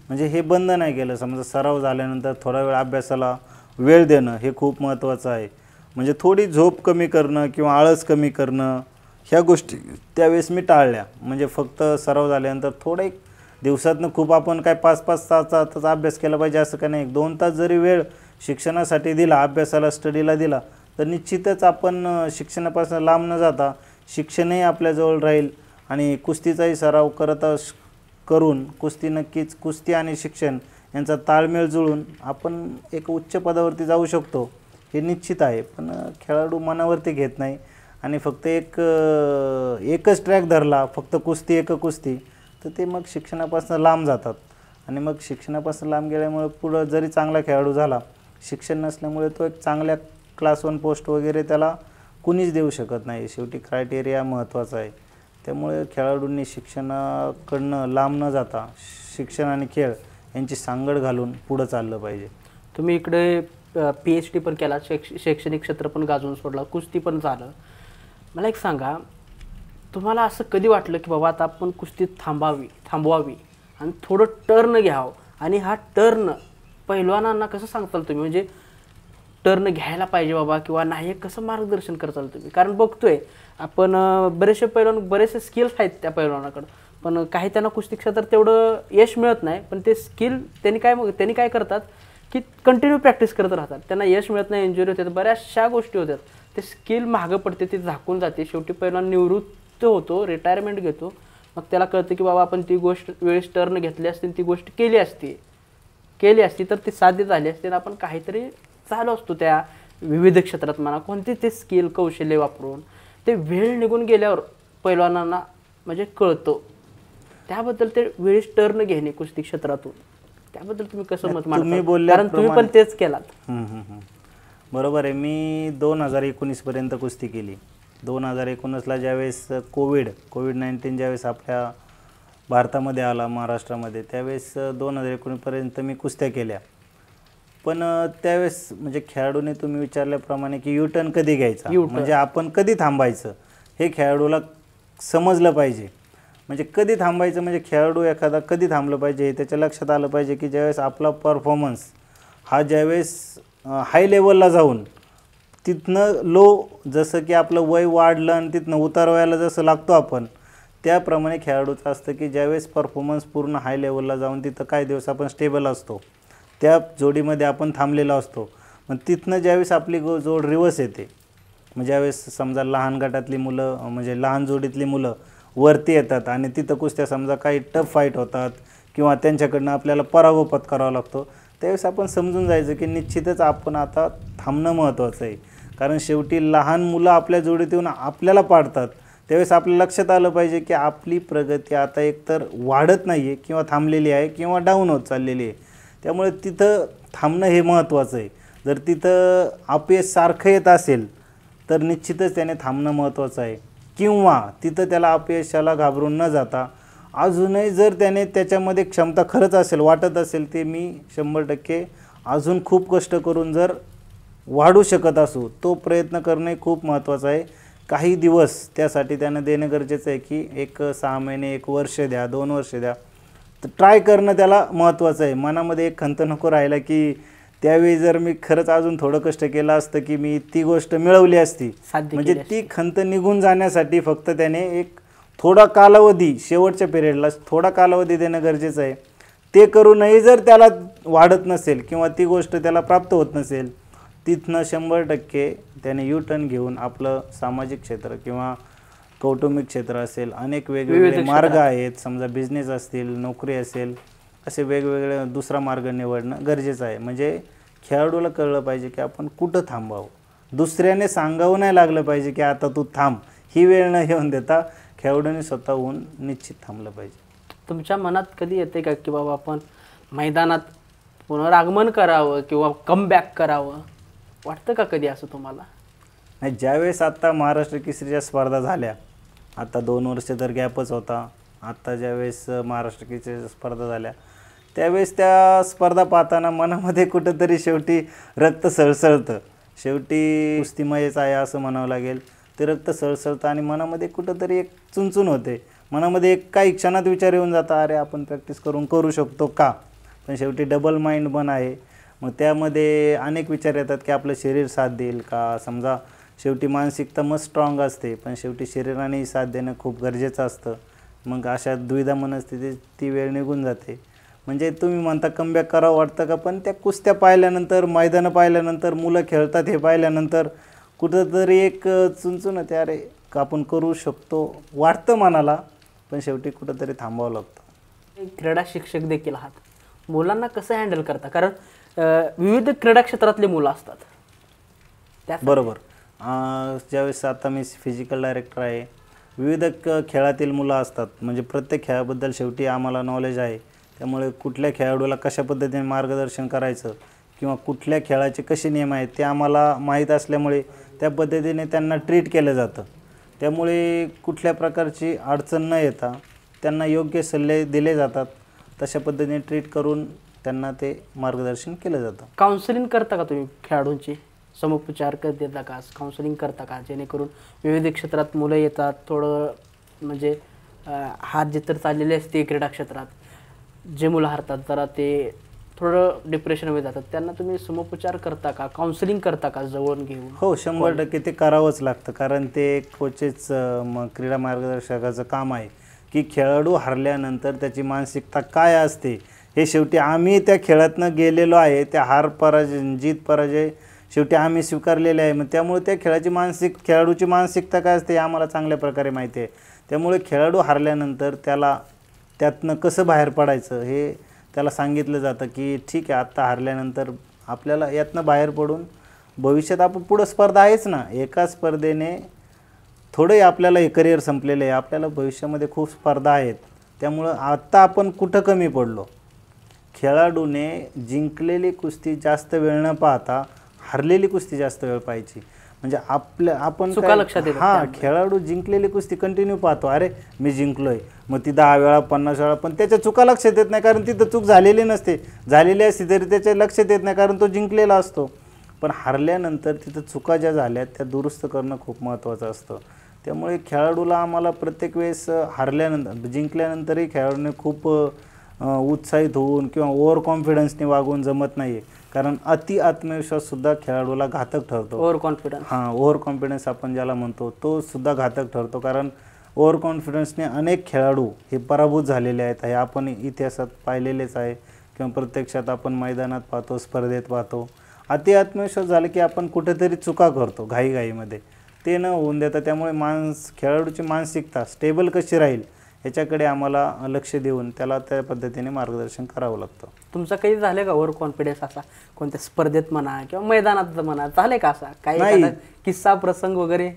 म्हणजे हे बंद नाही केलं. समजा सराव झाल्यानंतर थोडा वेळ अभ्यासाला वेळ देणं हे खूप महत्त्वाचं आहे. म्हणजे थोडी झोप कमी करणं किंवा आळस कमी करणं ह्या गोष्टी त्यावेळेस मी टाळल्या. म्हणजे फक्त सराव झाल्यानंतर थोडं एक दिवसातनं खूप आपण काय 5-5 तास अभ्यास केला पाहिजे असं का नाही. 2 तास जरी वेळ शिक्षणासाठी दिला, अभ्यासाला स्टडीला दिला तर निश्चितच आपण शिक्षणापासून लांब न जाता शिक्षणही आपल्याजवळ राहील आणि कुस्तीचाही सराव करून कुस्ती आणि शिक्षण यांचा ताळमेळ जुळून आपण एक उच्च पदावरती जाऊ शकतो हे निश्चित आहे. पण खेळाडू मनावरती घेत नाही आणि फक्त एकच ट्रॅक धरला, फक्त कुस्ती तर ते मग शिक्षणापासून लांब जातात आणि मग शिक्षणापासून लांब गेल्यामुळे पुढं जरी चांगला खेळाडू झाला, शिक्षण नसल्यामुळे तो एक चांगल्या क्लास 1 पोस्ट वगैरे त्याला कुणीच देऊ शकत नाही. शेवटी क्रायटेरिया महत्त्वाचा आहे. त्यामुळे खेळाडूंनी शिक्षणाकडनं लांब न जाता शिक्षण आणि खेळ यांची सांगड घालून पुढं चाललं पाहिजे. तुम्ही इकडे PhD पण केला, शैक्षणिक क्षेत्र पण गाजवून सोडला, कुस्ती पण झालं. मला एक सांगा, तुम्हाला असं कधी वाटलं की बाबा आता आपण कुस्ती थांबवावी आणि थोडं टर्न घ्यावं, आणि हा टर्न पैलवानांना कसं सांगताल तुम्ही? म्हणजे टर्न घ्यायला पाहिजे बाबा किंवा नाही, कसं मार्गदर्शन करताल तुम्ही? कारण बघतोय आपण बरेचसे पैलवान, बरेचसे स्किल्स आहेत त्या पैलवानाकडं, पण काही त्यांना कुस्ती क्षेत्रात तेवढं यश मिळत नाही. पण ते स्किल त्यांनी काय करतात की कंटिन्यू प्रॅक्टिस करत राहतात. त्यांना यश मिळत नाही, इंजुरी होतात, बऱ्याचशा गोष्टी होतात. ते स्किल मागं पडते, ते झाकून जाते. शेवटी पैलवान निवृत्त होतो, रिटायरमेंट घेतो. मग त्याला कळतं की बाबा आपण ती गोष्ट वेळेस टर्न घेतली असती, ती गोष्ट केली असती तर ती साध्य झाली असते आणि आपण काहीतरी चालू असतो त्या विविध क्षेत्रात म्हणा, कोणते ते स्किल कौशल्य वापरून. ते वेळ निघून गेल्यावर पैलवानांना म्हणजे कळतं. त्याबद्दल ते वेळेस टर्न घेणे कुस्ती क्षेत्रातून, त्याबद्दल तुम्ही कसं मत मांडता? कारण तुम्ही पण तेच केलात. बरोबर आहे. मी 2019 पर्यंत कुस्ती केली. 2019ला ज्यावेळेस कोविड-19 ज्यावेळेस आपल्या भारतामध्ये आला, महाराष्ट्रामध्ये, त्यावेळेस 2019 पर्यंत मी कुस्त्या केल्या. पण त्यावेळेस म्हणजे खेळाडूने तुम्ही विचारल्याप्रमाणे की U-टर्न कधी घ्यायचा, म्हणजे आपण कधी थांबायचं हे खेळाडूला समजलं पाहिजे. म्हणजे कधी थांबायचं म्हणजे खेळाडू एखादा कधी थांबलं पाहिजे हे त्याच्या लक्षात आलं पाहिजे की ज्यावेळेस आपला परफॉर्मन्स हा ज्यावेळेस हाय लेवलला जाऊन तिथनं लो, जसं की आपलं वय वाढलं आणि तिथनं उतारवायला जसं लागतो आपण, त्याप्रमाणे खेळाडूचं असतं की ज्यावेळेस परफॉर्मन्स पूर्ण हाय लेवलला जाऊन तिथं काही दिवस आपण स्टेबल असतो, त्या जोडीमध्ये आपण थांबलेला असतो. मग तिथनं ज्यावेळेस आपली जोड रिवर्स येते, म्हणजे ज्यावेळेस समजा लहान गटातली मुलं म्हणजे लहान जोडीतली मुलं वरती येतात आणि तिथं कुस्त्या समजा काही टफ फाईट होतात किंवा त्यांच्याकडनं आपल्याला पराभव पत्करावा लागतो, त्यावेळेस आपण समजून जायचं की निश्चितच आपण आता थांबणं महत्त्वाचं आहे. कारण शेवटी लहान मुलं आपल्या जोडीत येऊन आपल्याला पाडतात, त्यावेळेस आपल्या लक्षात आलं पाहिजे की आपली प्रगती आता एकतर वाढत नाही आहे किंवा थांबलेली आहे किंवा डाऊन होत चाललेली आहे. त्यामुळे तिथं थांबणं हे महत्त्वाचं आहे. जर तिथं अपयश सारखं येत असेल तर निश्चितच त्याने थांबणं महत्त्वाचं आहे, किंवा तिथं त्याला अपयशाला घाबरून न जाता अजूनही जर त्याने त्याच्यामध्ये क्षमता खरंच असेल, वाटत असेल, ते मी 100% अजून खूप कष्ट करून जर वाढू शकत असू, तो प्रयत्न करणे खूप महत्त्वाचं आहे. काही दिवस त्यासाठी त्यानं देणं गरजेचं आहे, की 6 महिने, 1 वर्ष द्या, 2 वर्ष द्या, तर ट्राय करणं त्याला महत्त्वाचं आहे. मनामध्ये एक खंत नको राहिला, की त्यावेळी जर मी खरंच अजून थोडं कष्ट केलं असतं की मी ती गोष्ट मिळवली असती. म्हणजे ती खंत निघून जाण्यासाठी फक्त त्याने एक थोडा कालावधी, शेवटच्या पिरियडला थोडा कालावधी देणं गरजेचं आहे. ते करूनही जर त्याला वाढत नसेल किंवा ती गोष्ट त्याला प्राप्त होत नसेल, तिथनं 100% त्याने यू टर्न घेऊन आपलं सामाजिक क्षेत्र किंवा कौटुंबिक क्षेत्र असेल, अनेक वेगवेगळे मार्ग आहेत, समजा बिझनेस असतील, नोकरी असेल, असे वेगवेगळे दुसरा मार्ग निवडणं गरजेचं आहे. म्हणजे खेळाडूला कळलं पाहिजे की आपण कुठं थांबावं, दुसऱ्याने सांगावं नाही लागलं पाहिजे की आता तू थांब, ही वेळ न येऊन देता खेळाडूने स्वतःहून निश्चित थांबलं पाहिजे. तुमच्या मनात कधी येते का की बाबा आपण मैदानात पुनरागमन करावं किंवा कमबॅक करावं, वाटतं का कधी असं तुम्हाला? नाही, ज्यावेळेस आत्ता महाराष्ट्र केसरीच्या स्पर्धा झाल्या, आता 2 वर्ष तर गॅपच होता, आत्ता ज्यावेळेस महाराष्ट्र केसरीच्या स्पर्धा झाल्या त्यावेळेस त्या स्पर्धा पाहताना मनामध्ये कुठंतरी शेवटी रक्त सळसळतं. शेवटी कुस्तीमयच आहे असं म्हणावं लागेल. ते रक्त सळसळतं आणि मनामध्ये कुठंतरी एक चुणचुण होते. मनामध्ये एक काही क्षणात विचार येऊन जाता, अरे आपण प्रॅक्टिस करू शकतो का? पण शेवटी डबल माइंड पण आहे. मग त्यामध्ये अनेक विचार येतात की आपलं शरीर साथ देईल का? समजा शेवटी मानसिकता मग स्ट्रॉंग असते, पण शेवटी शरीरानेही साथ देणं खूप गरजेचं असतं. मग अशा दुविधा मनस्थितीत ती वेळ निघून जाते. म्हणजे तुम्ही म्हणता कमबॅक करावं वाटतं का? पण त्या कुस्त्या पाहिल्यानंतर, मैदानं पाहिल्यानंतर, मुलं खेळतात हे पाहिल्यानंतर कुठंतरी एक चुणचुण होते, अरे का आपण करू शकतो वाटतं मनाला, पण शेवटी कुठंतरी थांबावं लागतं. क्रीडा शिक्षक देखील आहात, मुलांना कसं हँडल करता? कारण विविध क्रीडा क्षेत्रातले मुलं असतात. बरोबर. ज्यावेळेस आता मी फिजिकल डायरेक्टर आहे, विविध खेळातील मुलं असतात. म्हणजे प्रत्येक खेळाबद्दल शेवटी आम्हाला नॉलेज आहे. त्यामुळे कुठल्या खेळाडूला कशा पद्धतीने मार्गदर्शन करायचं किंवा कुठल्या खेळाचे कसे नियम आहेत ते आम्हाला माहीत असल्यामुळे त्या पद्धतीने त्यांना ट्रीट केलं जातं. त्यामुळे कुठल्या प्रकारची अडचण न येता त्यांना योग्य सल्ले दिले जातात. तशा पद्धतीने ट्रीट करून त्यांना ते मार्गदर्शन केलं जातं. काउन्सिलिंग करता का तुम्ही खेळाडूंची? समुपचार देता का, काउन्सिलिंग करता का, जेणेकरून विविध क्षेत्रात मुलं येतात, थोडं म्हणजे हात जिथं चाललेले असते क्रीडा क्षेत्रात, जे मुलं हरतात जरा ते थोडं डिप्रेशनमध्ये जातात, त्यांना तुम्ही समुपचार करता का, काउन्सिलिंग करता का जवळून घेऊन? हो, 100% ते करावंच लागतं. कारण ते कोचेच क्रीडा मार्गदर्शकाचं काम आहे की खेळाडू हरल्यानंतर त्याची मानसिकता काय असते हे शेवटी आम्ही त्या खेळातनं गेलेलो आहे. त्या जीत पराजय शेवटी आम्ही स्वीकारलेले आहे. मग त्यामुळे त्या खेळाडूची मानसिकता काय असते हे आम्हाला चांगल्या प्रकारे माहिती आहे. त्यामुळे खेळाडू हरल्यानंतर त्याला त्यातनं कसं बाहेर पडायचं हे त्याला सांगितलं जातं की ठीक आहे, आत्ता हरल्यानंतर आपल्याला यातनं बाहेर पडून भविष्यात आपण पुढं स्पर्धा आहेच ना, एका स्पर्धेने थोडंही आपल्याला हे करिअर संपलेलं आहे, आपल्याला भविष्यामध्ये खूप स्पर्धा आहेत. त्यामुळं आत्ता आपण कुठं कमी पडलो. खेळाडूने जिंकलेली कुस्ती जास्त वेळ न पाहता हरलेली कुस्ती जास्त वेळ पाहायची. म्हणजे आपण खेळाडू जिंकलेली कुस्ती कंटिन्यू पाहतो, अरे मी जिंकलोय, मग ती 10 वेळा 50 वेळा, पण त्याच्या चुका लक्षात येत नाही, कारण तिथं चूक झालेली नसते. झालेली असते तरी त्याच्या लक्षात येत नाही, कारण तो जिंकलेला असतो. पण हरल्यानंतर तिथं चुका ज्या झाल्या त्या दुरुस्त करणं खूप महत्त्वाचं असतं. त्यामुळे खेळाडूला आम्हाला प्रत्येक वेळेस जिंकल्यानंतरही खेळाडूने खूप उत्साहित होऊन किंवा ओव्हर कॉन्फिडन्सने वागून जमत नाही. कारण आत्मविश्वाससुद्धा खेळाडूला घातक ठरतो. ओव्हर कॉन्फिडन्स आपण ज्याला म्हणतो तो सुद्धा घातक ठरतो. कारण ओव्हर कॉन्फिडन्सने अनेक खेळाडू हे पराभूत झालेले आहेत, हे आपण इतिहासात पाहिलेलेच आहे किंवा प्रत्यक्षात आपण मैदानात पाहतो, स्पर्धेत पाहतो. आत्मविश्वास झाला की आपण कुठेतरी चुका करतो घाईघाईमध्ये, ते न होऊन देता. त्यामुळे खेळाडूची मानसिकता स्टेबल कशी राहील ह्याच्याकडे आम्हाला लक्ष देऊन त्याला त्या पद्धतीने मार्गदर्शन करावं लागतं. तुमचा काही झालं का ओव्हर कॉन्फिडन्स असा कोणत्या स्पर्धेत म्हणा किंवा मैदानात म्हणा, झाले का असा काही किस्सा प्रसंग वगैरे?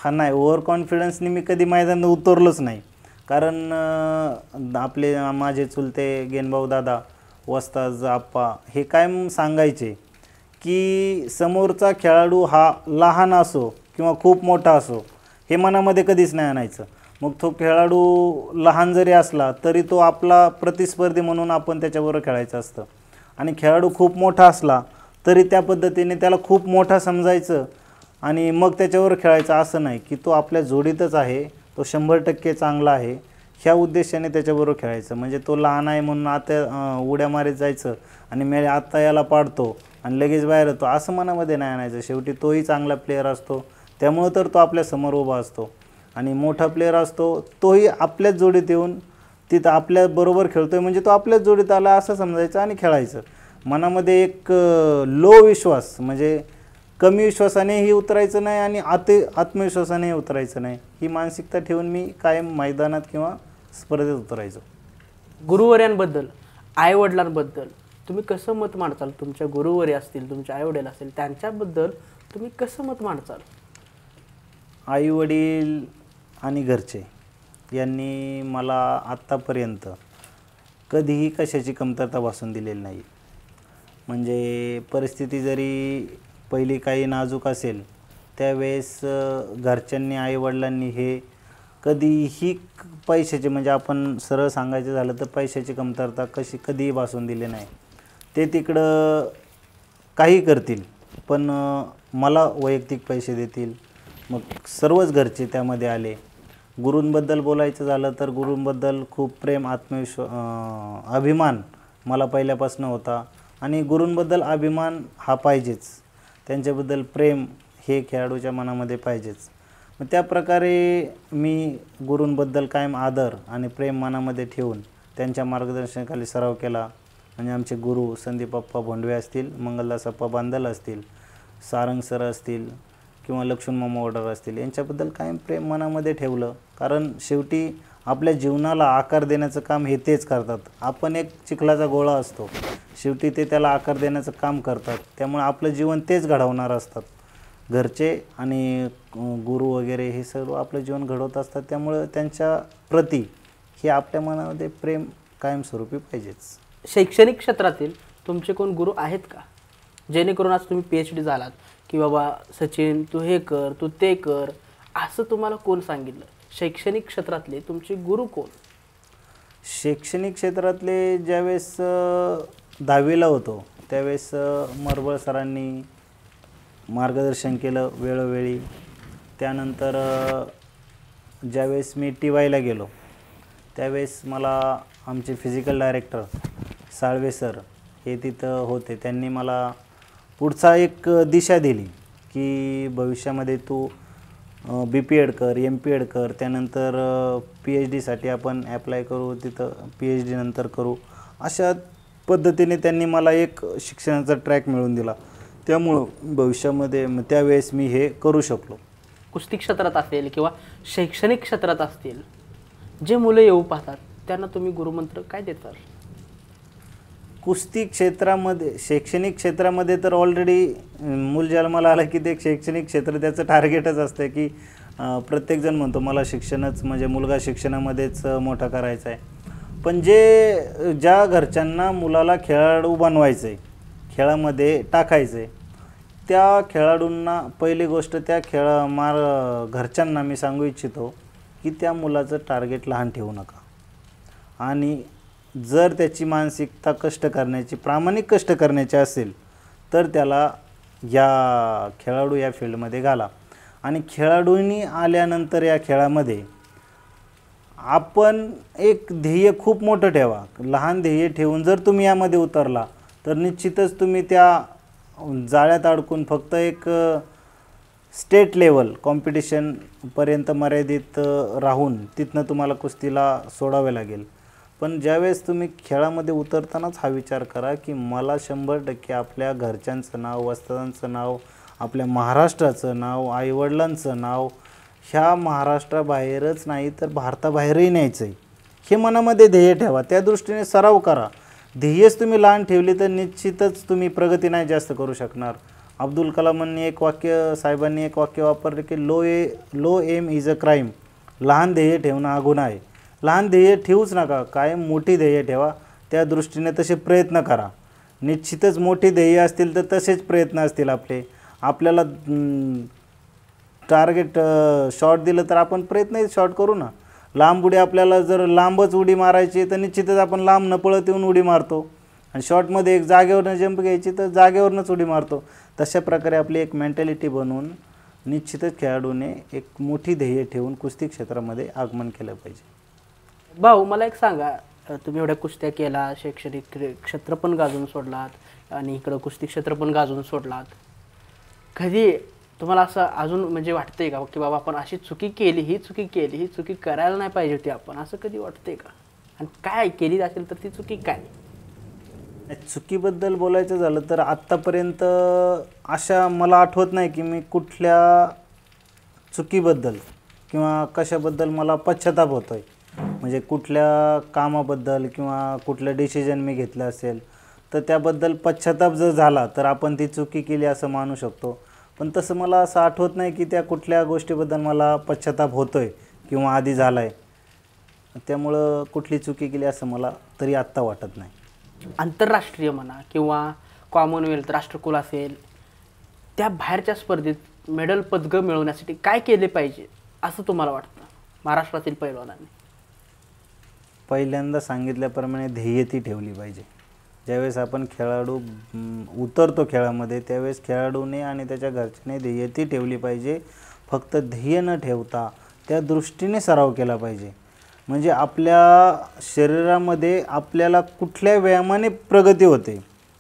नाही, ओव्हर कॉन्फिडन्सने मी कधी मैदानात उतरलोच नाही. कारण माझे चुलते गेनभाऊ दादा, वस्ताद आप्पा हे काय सांगायचे की समोरचा खेळाडू हा लहान असो किंवा खूप मोठा असो हे मनामध्ये कधीच नाही आणायचं. मग तो खेळाडू लहान जरी असला तरी तो आपला प्रतिस्पर्धी म्हणून आपण त्याच्याबरोबर खेळायचं असतं. आणि खेळाडू खूप मोठा असला तरी त्या पद्धतीने त्याला खूप मोठा समजायचं आणि मग त्याच्यावर खेळायचं. असं नाही की तो आपल्या जोडीतच आहे, तो 100% चांगला आहे ह्या उद्देशाने त्याच्याबरोबर खेळायचं. म्हणजे तो लहान आहे म्हणून आता उड्या मारीत जायचं आणि मी आता याला पाडतो आणि लगेच बाहेर येतो असं मनामध्ये नाही आणायचं. शेवटी तोही चांगला प्लेयर असतो, त्यामुळं तर तो आपल्यासमोर उभा असतो. आणि मोठा प्लेयर असतो तोही आपल्याच जोडीत येऊन तिथं आपल्याबरोबर खेळतो आहे म्हणजे तो आपल्याच जोडीत आला असं समजायचं आणि खेळायचं. मनामध्ये एक लो विश्वास म्हणजे कमी विश्वासानेही उतरायचं नाही आणि आत्मविश्वासानेही उतरायचं नाही, ही मानसिकता ठेवून मी कायम मैदानात किंवा स्पर्धेत उतरायचो. गुरुवर्यांबद्दल, आईवडिलांबद्दल तुम्ही कसं मत मांडचाल? तुमच्या गुरुवर्य असतील, तुमचे आईवडील असतील, त्यांच्याबद्दल तुम्ही कसं मत मांडचाल? आईवडील आणि घरचे यांनी मला आत्तापर्यंत कधीही कशाची कमतरता भासून दिलेली नाही. म्हणजे परिस्थिती जरी पहिली काही नाजूक असेल त्यावेळेस घरच्यांनी आईवडिलांनी हे कधीही पैशाचे म्हणजे आपण सरळ सांगायचं झालं तर पैशाची कमतरता कधीही भासून दिली नाही. ते तिकडं काही करतील पण मला वैयक्तिक पैसे देतील. मग सर्वच घरचे त्यामध्ये आले. गुरूंबद्दल बोलायचं झालं तर गुरूंबद्दल खूप प्रेम, अभिमान मला पहिल्यापासून होता आणि गुरूंबद्दल अभिमान हा पाहिजेच. त्यांच्याबद्दल प्रेम हे खेळाडूच्या मनामध्ये पाहिजेच. मग त्या प्रकारे मी गुरूंबद्दल कायम आदर आणि प्रेम मनामध्ये ठेवून त्यांच्या मार्गदर्शनाखाली सराव केला. म्हणजे आमचे गुरु संदीप अप्पा भोंडवे असतील, मंगलदास अप्पा बांदल असतील, सारंग सर असतील किंवा लक्ष्मण मामा ओडार असतील, यांच्याबद्दल कायम प्रेम मनामध्ये ठेवलं. कारण शेवटी आपल्या जीवनाला आकार देण्याचं काम हे तेच करतात. आपण एक चिखलाचा गोळा असतो, शेवटी ते त्याला आकार देण्याचं काम करतात. त्यामुळे आपलं जीवन तेच घडवणार असतात. घरचे आणि गुरु वगैरे हे सर्व आपलं जीवन घडवत असतात. त्यामुळं त्यांच्या प्रती हे आपल्या मनामध्ये प्रेम कायमस्वरूपी पाहिजेच. शैक्षणिक क्षेत्रातील तुमचे कोण गुरु आहेत का, जेणेकरून आज तुम्ही PhD झालात की बाबा सचिन तू हे कर, तू ते कर, असं तुम्हाला कोण सांगितलं? शैक्षणिक क्षेत्रातले तुमचे गुरु कोण? शैक्षणिक क्षेत्रातले ज्यावेळेस 10वीला होतो त्यावेळेस मरबळ सरांनी मार्गदर्शन केलं वेळोवेळी. त्यानंतर ज्यावेळेस मी TYला गेलो त्यावेळेस मला आमचे फिजिकल डायरेक्टर साळवे सर हे तिथं होते. त्यांनी मला पुढचा एक दिशा दिली की भविष्यामध्ये तू BPEd कर, MPEd कर, त्यानंतर PhDसाठी आपण ॲप्लाय करू, तिथं PhD नंतर करू. अशा पद्धतीने त्यांनी मला एक शिक्षणाचा ट्रॅक मिळवून दिला. त्यामुळं भविष्यामध्ये त्यावेळेस मी हे करू शकलो. कुस्ती क्षेत्रात असेल किंवा शैक्षणिक क्षेत्रात असतील जे मुलं येऊ पाहतात त्यांना तुम्ही गुरुमंत्र काय देताल? कुस्ती क्षेत्रामध्ये, शैक्षणिक क्षेत्रामध्ये तर ऑलरेडी मूल जन्माला आलं की ते शैक्षणिक क्षेत्र त्याचं टार्गेटच असतं की प्रत्येकजण म्हणतो मला शिक्षणच म्हणजे मुलगा शिक्षणामध्येच मोठा करायचा आहे. पण ज्या घरच्यांना मुलाला खेळाडू बनवायचं आहे, खेळामध्ये टाकायचं आहे, त्या खेळाडूंना पहिली गोष्ट त्या घरच्यांना मी सांगू इच्छितो की त्या मुलाचं टार्गेट लहान ठेवू नका. आणि जर त्याची मानसिकता कष्ट करण्याची, प्रामाणिक कष्ट करण्याची असेल तर त्याला खेळाडू या फील्डमध्ये घाला. आणि खेळाडूंनी आल्यानंतर या खेळामध्ये आपण एक ध्येय खूप मोठं ठेवा. लहान ध्येय ठेवून जर तुम्ही यामध्ये उतरला तर निश्चितच तुम्ही त्या जाळ्यात अडकून फक्त एक स्टेट लेवल कॉम्पिटिशनपर्यंत मर्यादित राहून तिथनं तुम्हाला कुस्तीला सोडावे लागेल. पण ज्यावेळेस तुम्ही खेळामध्ये उतरतानाच हा विचार करा की मला 100% आपल्या घरच्यांचं नाव, वस्तादांचं नाव, आपल्या महाराष्ट्राचं नाव, आईवडिलांचं नाव ह्या महाराष्ट्राबाहेरच नाही तर भारताबाहेरही न्यायचं आहे. हे मनामध्ये ध्येय ठेवा, त्या दृष्टीने सराव करा. ध्येयच तुम्ही लहान ठेवली तर निश्चितच तुम्ही प्रगती नाही जास्त करू शकणार. अब्दुल कलामांनी साहेबांनी एक वाक्य वापरले की low aim is a crime. लहान ध्येय ठेवणं हा गुन्हा आहे. लहान ध्येय ठेवूच नका, कायम मोठी ध्येय ठेवा, त्या दृष्टीने तसे प्रयत्न करा. निश्चितच मोठी ध्येय असतील तर तसेच प्रयत्न असतील आपल्याला टार्गेट शॉट दिलं तर आपण प्रयत्न शॉट करू ना. लांब उडी आपल्याला जर लांबच उडी मारायची तर निश्चितच आपण लांब न पळत येऊन उडी मारतो आणि शॉटमध्ये एक जागेवरनं जंप घ्यायची तर जागेवरनंच उडी मारतो. तशा प्रकारे आपली एक मेंटॅलिटी बनवून निश्चितच खेळाडूने एक मोठी ध्येय ठेवून कुस्ती क्षेत्रामध्ये आगमन केलं पाहिजे. भाऊ मला एक सांगा, तुम्ही एवढ्या कुस्त्या केला, शैक्षणिक क्षेत्र पण गाजवून सोडलात आणि इकडं कुस्ती क्षेत्र पण गाजवून सोडलात, कधी तुम्हाला असं अजून म्हणजे वाटतंय का की बाबा आपण अशी चुकी केली, ही चुकी करायला नाही पाहिजे होती आपण, असं कधी वाटतंय का? आणि काय केली असेल तर ती चुकी काय? चुकीबद्दल बोलायचं झालं तर आत्तापर्यंत अशा मला आठवत नाही की मी कुठल्या चुकीबद्दल किंवा कशाबद्दल मला पश्चाताप होतो आहे. म्हणजे कुठल्या कामाबद्दल किंवा कुठलं डिसिजन मी घेतलं असेल तर त्याबद्दल पश्चाताप जर झाला तर आपण ती चुकी केली असं मानू शकतो. पण तसं मला असं आठवत नाही की त्या कुठल्या गोष्टीबद्दल मला पश्चाताप होतो आहे किंवा आधी झाला आहे. त्यामुळं कुठली चुकी केली असं मला तरी आत्ता वाटत नाही. आंतरराष्ट्रीय म्हणा किंवा कॉमनवेल्थ राष्ट्रकुल असेल, त्या बाहेरच्या स्पर्धेत मेडल पदकं मिळवण्यासाठी काय केले पाहिजे असं तुम्हाला वाटतं महाराष्ट्रातील पैलवानांनी? पहिल्यांदा सांगितल्याप्रमाणे ध्येय ती ठेवली पाहिजे. ज्यावेळेस आपण खेळाडू उतरतो खेळामध्ये त्यावेळेस खेळाडूने आणि त्याच्या घरच्याने ध्येय ती ठेवली पाहिजे. फक्त ध्येय न ठेवता त्या दृष्टीने सराव केला पाहिजे. म्हणजे आपल्या शरीरामध्ये आपल्याला कुठल्या व्यायामाने प्रगती होते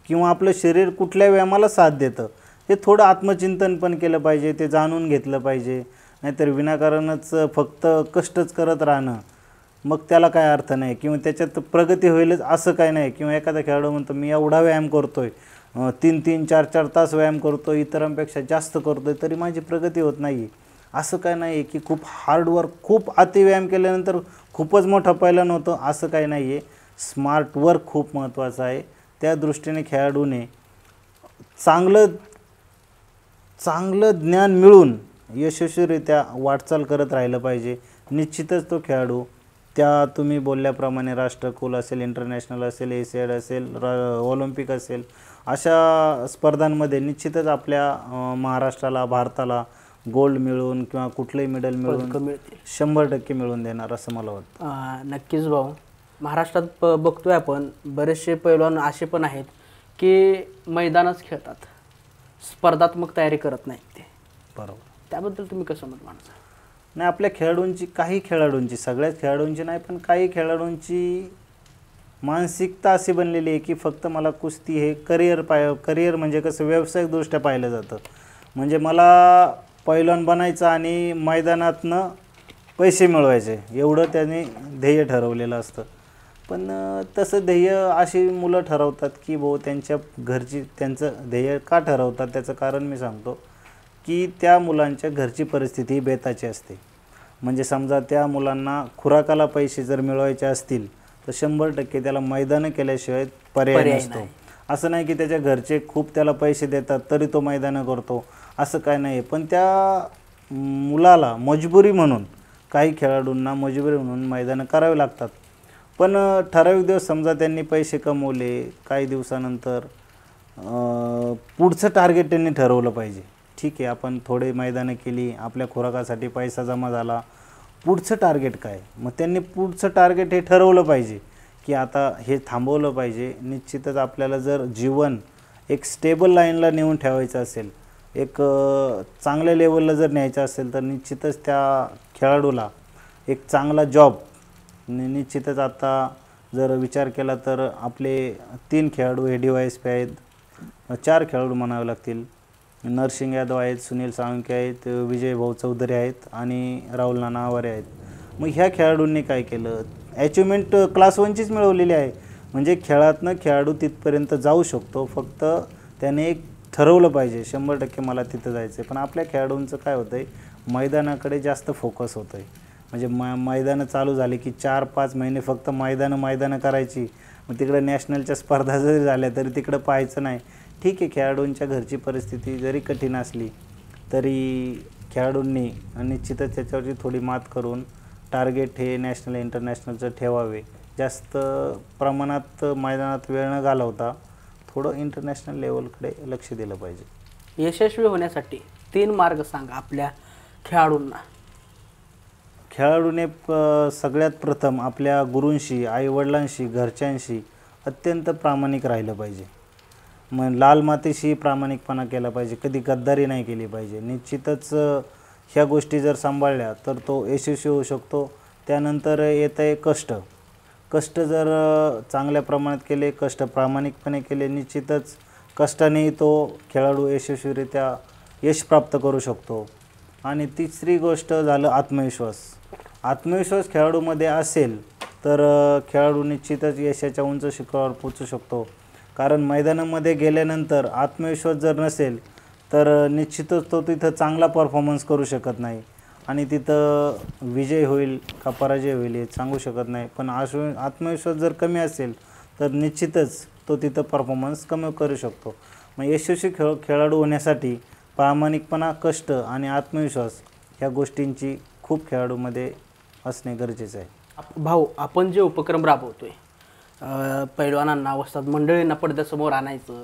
किंवा आपलं शरीर कुठल्या व्यायामाला साथ देतं हे थोडं आत्मचिंतन पण केलं पाहिजे, ते जाणून घेतलं पाहिजे. नाहीतर विनाकारणच फक्त कष्टच करत राहणं मग त्याला काय अर्थ नाही किंवा त्याच्यात प्रगती होईलच असं काय नाही. किंवा एखादा खेळाडू म्हणतो मी एवढा व्यायाम करतो आहे, 3-3, 4-4 तास व्यायाम करतो, इतरांपेक्षा जास्त करतो आहे, तरी माझी प्रगती होत नाही. असं काय नाही आहे की खूप हार्डवर्क, खूप अतिव्यायाम केल्यानंतर खूपच मोठा पैलवान होतं असं काही नाही आहे. स्मार्ट वर्क खूप महत्त्वाचं आहे. त्या दृष्टीने खेळाडूने चांगलं ज्ञान मिळून यशस्वीरित्या वाटचाल करत राहिलं पाहिजे. निश्चितच तो खेळाडू त्या तुम्ही बोलल्याप्रमाणे राष्ट्रकुल असेल, इंटरनॅशनल असेल, एशियाड असेल, ऑलिम्पिक असेल, अशा स्पर्धांमध्ये निश्चितच आपल्या महाराष्ट्राला, भारताला गोल्ड मिळवून किंवा कुठलंही मेडल मिळवून 100% मिळवून देणार असं मला वाटतं. नक्कीच भाऊ. महाराष्ट्रात बघतोय आपण बरेचसे पैलवान असे पण आहेत की मैदानच खेळतात, स्पर्धात्मक तयारी करत नाहीत ते. बरोबर. त्याबद्दल तुम्ही कसं मत मांडता? नाही, आपल्या खेळाडूंची, काही खेळाडूंची, सगळ्याच खेळाडूंची नाही पण काही खेळाडूंची मानसिकता अशी बनलेली आहे की फक्त मला कुस्ती हे करिअर म्हणजे कसं व्यावसायिकदृष्ट्या पाहिलं जातं. म्हणजे मला पैलवान बनायचं आणि मैदानातनं पैसे मिळवायचे एवढं त्याने ध्येय ठरवलेलं असतं. पण तसं ध्येय अशी मुलं ठरवतात की भाऊ त्यांच्या घरची त्यांचं ध्येय का ठरवतात त्याचं कारण मी सांगतो की त्या मुलांच्या घरची परिस्थिती बेताची असते. म्हणजे समजा त्या मुलांना खुराकाला पैसे जर मिळवायचे असतील तर 100% त्याला मैदानं केल्याशिवाय पर्याय नसतो. असं नाही की त्याच्या घरचे खूप त्याला पैसे देतात तरी तो मैदानं करतो, असं काय नाही. पण त्या मुलाला मजबुरी म्हणून, काही खेळाडूंना मजबुरी म्हणून मैदानं करावे लागतात. पण ठराविक दिवस समजा त्यांनी पैसे कमवले, काही दिवसानंतर पुढचं टार्गेट त्यांनी ठरवलं पाहिजे. ठीक आहे, आपण थोडे मैदानं केली, आपल्या खुराकासाठी पैसा जमा झाला, पुढचं टार्गेट काय? मग त्यांनी पुढचं टार्गेट हे ठरवलं पाहिजे की आता हे थांबवलं पाहिजे. निश्चितच आपल्याला जर जीवन एक स्टेबल लाईनला नेऊन ठेवायचं असेल, एक चांगल्या लेवलला जर न्यायचं असेल तर निश्चितच त्या खेळाडूला एक चांगला जॉब, निश्चितच आता जर विचार केला तर आपले 3 खेळाडू हे DYSP आहेत, 4 खेळाडू म्हणावे लागतील. नरसिंग यादव आहेत, सुनील साळुंखे आहेत, विजय भाऊ चौधरी आहेत आणि राहुल नाना आवारे आहेत. मग ह्या खेळाडूंनी काय केलं, अचिव्हमेंट क्लास 1चीच मिळवलेली आहे. म्हणजे खेळातनं खेळाडू तिथपर्यंत जाऊ शकतो, फक्त त्याने एक ठरवलं पाहिजे 100% मला तिथं जायचं आहे. पण आपल्या खेळाडूंचं काय होतं आहे, मैदानाकडे जास्त फोकस होतं आहे. म्हणजे मैदानं चालू झाली की 4-5 महिने फक्त मैदानं करायची, मग तिकडे नॅशनलच्या स्पर्धा जरी झाल्या तरी तिकडं पाहायचं नाही. ठीक आहे, खेळाडूंच्या घरची परिस्थिती जरी कठीण असली तरी खेळाडूंनी निश्चितच त्याच्यावरची थोडी मात करून टार्गेट हे नॅशनल इंटरनॅशनलचं ठेवावे. जास्त प्रमाणात मैदानात वेळ न घालवता थोडं इंटरनॅशनल लेवलकडे लक्ष दिलं पाहिजे. यशस्वी होण्यासाठी 3 मार्ग सांगा आपल्या खेळाडूंना. खेळाडूने सगळ्यात प्रथम आपल्या गुरूंशी, आईवडिलांशी, घरच्यांशी अत्यंत प्रामाणिक राहिलं पाहिजे. मग लाल मातीशी प्रामाणिकपणा केला पाहिजे, कधी गद्दारी नाही केली पाहिजे. निश्चितच ह्या गोष्टी जर सांभाळल्या तर तो यशस्वी होऊ शकतो. त्यानंतर येतं आहे कष्ट. कष्ट जर चांगल्या प्रमाणात केले, कष्ट प्रामाणिकपणे केले, निश्चितच कष्टाने तो खेळाडू यशस्वीरित्या यश प्राप्त करू शकतो. आणि तिसरी गोष्ट झालं आत्मविश्वास. आत्मविश्वास खेळाडूमध्ये असेल तर खेळाडू निश्चितच यशाच्या उंच शिखरावर पोचू शकतो. कारण मैदानामध्ये गेल्यानंतर आत्मविश्वास जर नसेल तर निश्चितच तो तिथं चांगला परफॉर्मन्स करू शकत नाही आणि तिथं विजय होईल का पराजय होईल हे सांगू शकत नाही. पण आत्मविश्वास जर कमी असेल तर निश्चितच तो तिथं परफॉर्मन्स कमी करू शकतो. मग यशस्वी खेळाडू होण्यासाठी प्रामाणिकपणा, कष्ट आणि आत्मविश्वास ह्या गोष्टींची खूप खेळाडूमध्ये असणे गरजेचं आहे. भाऊ, आपण जे उपक्रम राबवतोय, पैलवानांना, वस्ताद मंडळींना पडद्यासमोर आणायचं,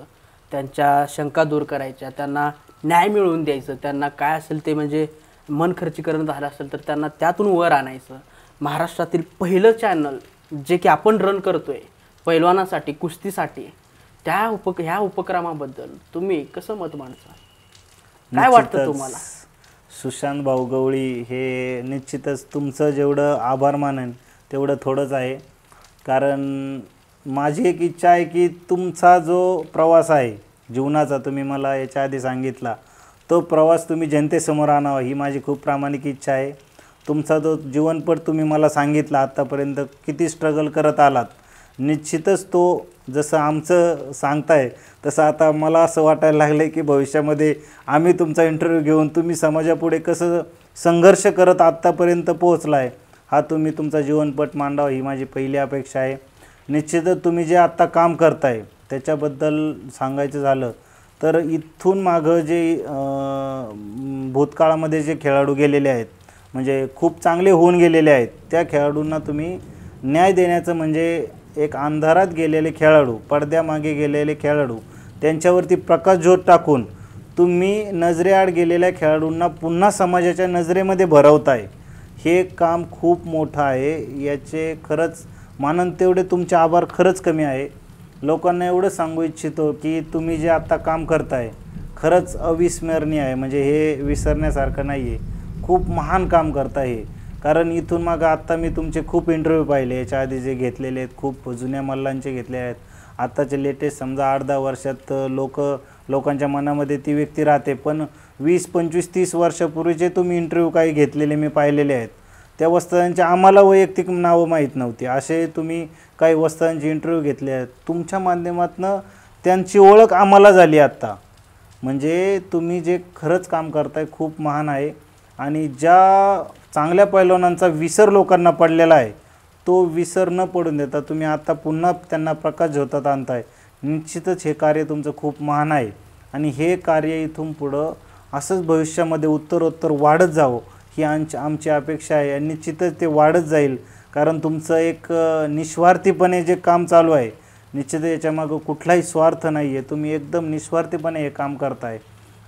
त्यांच्या शंका दूर करायच्या, त्यांना न्याय मिळवून द्यायचं, त्यांना काय असेल ते म्हणजे मन खर्चीकरण झालं असेल तर त्यांना त्यातून वर आणायचं. महाराष्ट्रातील पहिलं चॅनल जे की आपण रन करतोय पैलवानासाठी, कुस्तीसाठी, ह्या उपक्रमाबद्दल तुम्ही कसं मत मांडता? काय वाटतं तुम्हाला? सुशांत भाऊ गवळी, हे निश्चितच तुमचं जेवढं आभार मानेन तेवढं थोडंच आहे. कारण माझी एक इच्छा आहे की तुमचा जो प्रवास आहे जीवनाचा, तुम्ही मला याच्या आधी सांगितला, तो प्रवास तुम्ही जनतेसमोर आणावा ही माझी खूप प्रामाणिक इच्छा आहे. तुमचा जो जीवनपट तुम्ही मला सांगितला, आत्तापर्यंत किती स्ट्रगल करत आलात, निश्चितच तो जसं आमचं सांगताय तसं आता मला असं वाटायला लागलं आहे की भविष्यामध्ये आम्ही तुमचा इंटरव्ह्यू घेऊन तुम्ही समाजापुढे कसं संघर्ष करत आत्तापर्यंत पोहोचला आहे हा तुम्ही तुमचा जीवनपट मांडावा ही माझी पहिली अपेक्षा आहे. निश्चितच तुम्ही जे आत्ता काम करताय त्याच्याबद्दल सांगायचं झालं तर इथून मागं जे भूतकाळामध्ये जे खेळाडू गेलेले आहेत, म्हणजे खूप चांगले होऊन गेलेले आहेत, त्या खेळाडूंना तुम्ही न्याय देण्याचं, म्हणजे एक अंधारात गेलेले खेळाडू, पडद्यामागे गेलेले खेळाडू, त्यांच्यावरती प्रकाशझोत टाकून तुम्ही नजरेआड गेलेल्या खेळाडूंना पुन्हा समाजाच्या नजरेमध्ये भरवताय. हे काम खूप मोठं आहे. याचे खरंच मानन तेवढे तुमचे आभार खरंच कमी आहे. लोकांना एवढं सांगू इच्छितो की तुम्ही जे आत्ता काम करताय खरंच अविस्मरणीय आहे. म्हणजे हे विसरण्यासारखं नाही आहे. खूप महान काम करताय हे. कारण इथून मग आत्ता मी तुमचे खूप इंटरव्ह्यू पाहिले, याच्या आधी जे घेतलेले आहेत, खूप जुन्या मल्लांचे घेतले आहेत. आत्ताचे लेटेस्ट समजा 8-10 वर्षात लोकांच्या मनामध्ये ती व्यक्ती राहते. पण 20, 25, 30 वर्षापूर्वीचे तुम्ही इंटरव्ह्यू काही घेतलेले मी पाहिलेले आहेत. त्या वस्तादांची आम्हाला वैयक्तिक नावं माहीत नव्हती. असे तुम्ही काही वस्तादांचे इंटरव्ह्यू घेतले आहेत. तुमच्या माध्यमातून त्यांची ओळख आम्हाला झाली आत्ता. म्हणजे तुम्ही जे खरंच काम करताय खूप महान आहे. आणि ज्या चांगल्या पैलवानांचा विसर लोकांना पडलेला आहे तो विसर न पडून देता तुम्ही आता पुन्हा त्यांना प्रकाश झोतात आणताय. निश्चितच हे कार्य तुमचं खूप महान आहे आणि हे कार्य इथून पुढं असंच भविष्यामध्ये उत्तरोत्तर वाढत जावं ही आमची अपेक्षा आहे. आणि निश्चितच ते वाढत जाईल. कारण तुमचं एक निस्वार्थीपणे जे काम चालू आहे, निश्चितच याच्यामागं कुठलाही स्वार्थ नाही आहे. तुम्ही एकदम निस्वार्थीपणे हे काम करताय.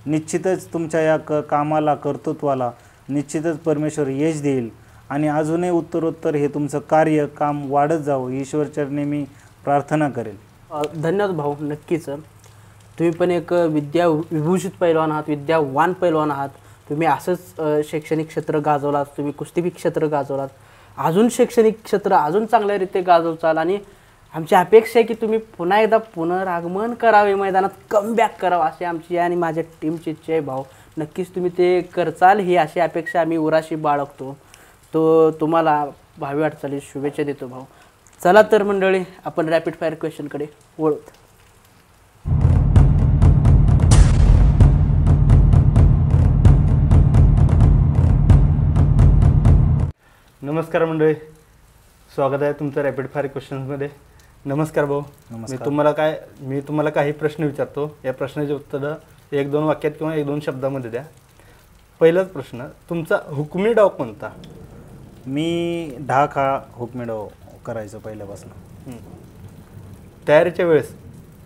निश्चितच तुमच्या या कामाला, कर्तृत्वाला निश्चितच परमेश्वर यश देईल आणि अजूनही उत्तरोत्तर हे तुमचं कार्य, काम वाढत जावं ईश्वरचरणी मी प्रार्थना करेल. धन्यवाद भाऊ. नक्कीच तुम्ही पण एक विभूषित पैलवान आहात, विद्यावान पैलवान आहात. तुम्ही असंच शैक्षणिक क्षेत्र गाजवलात, तुम्ही कुस्ती क्षेत्र गाजवलात, अजून शैक्षणिक क्षेत्र अजून चांगल्यारीत्या गाजवचाल. आणि आमची अपेक्षा आहे की तुम्ही पुन्हा एकदा पुनरागमन करावे, मैदानात कमबॅक करावं अशी आमची आणि माझ्या टीमची इच्छा आहे भाऊ. नक्कीच तुम्ही ते करचाल ही अशी अपेक्षा आम्ही उराशी बाळगतो. तो तुम्हाला भावी वाटचालीस शुभेच्छा देतो भाऊ. चला तर मंडळी, आपण रॅपिड फायर क्वेश्चनकडे वळूत. नमस्कार मंडळी, स्वागत आहे तुमचं रॅपिड फायर क्वेश्चन्समध्ये. नमस्कार भाऊ. मी तुम्हाला काही प्रश्न विचारतो. या प्रश्नाचे उत्तर 1-2 वाक्यात किंवा 1-2 शब्दामध्ये द्या. पहिलाच प्रश्न, तुमचा हुकमी डाव कोणता? मी ढाक हा हुकमी डाव करायचो पहिल्यापासून. तयारीच्या वेळेस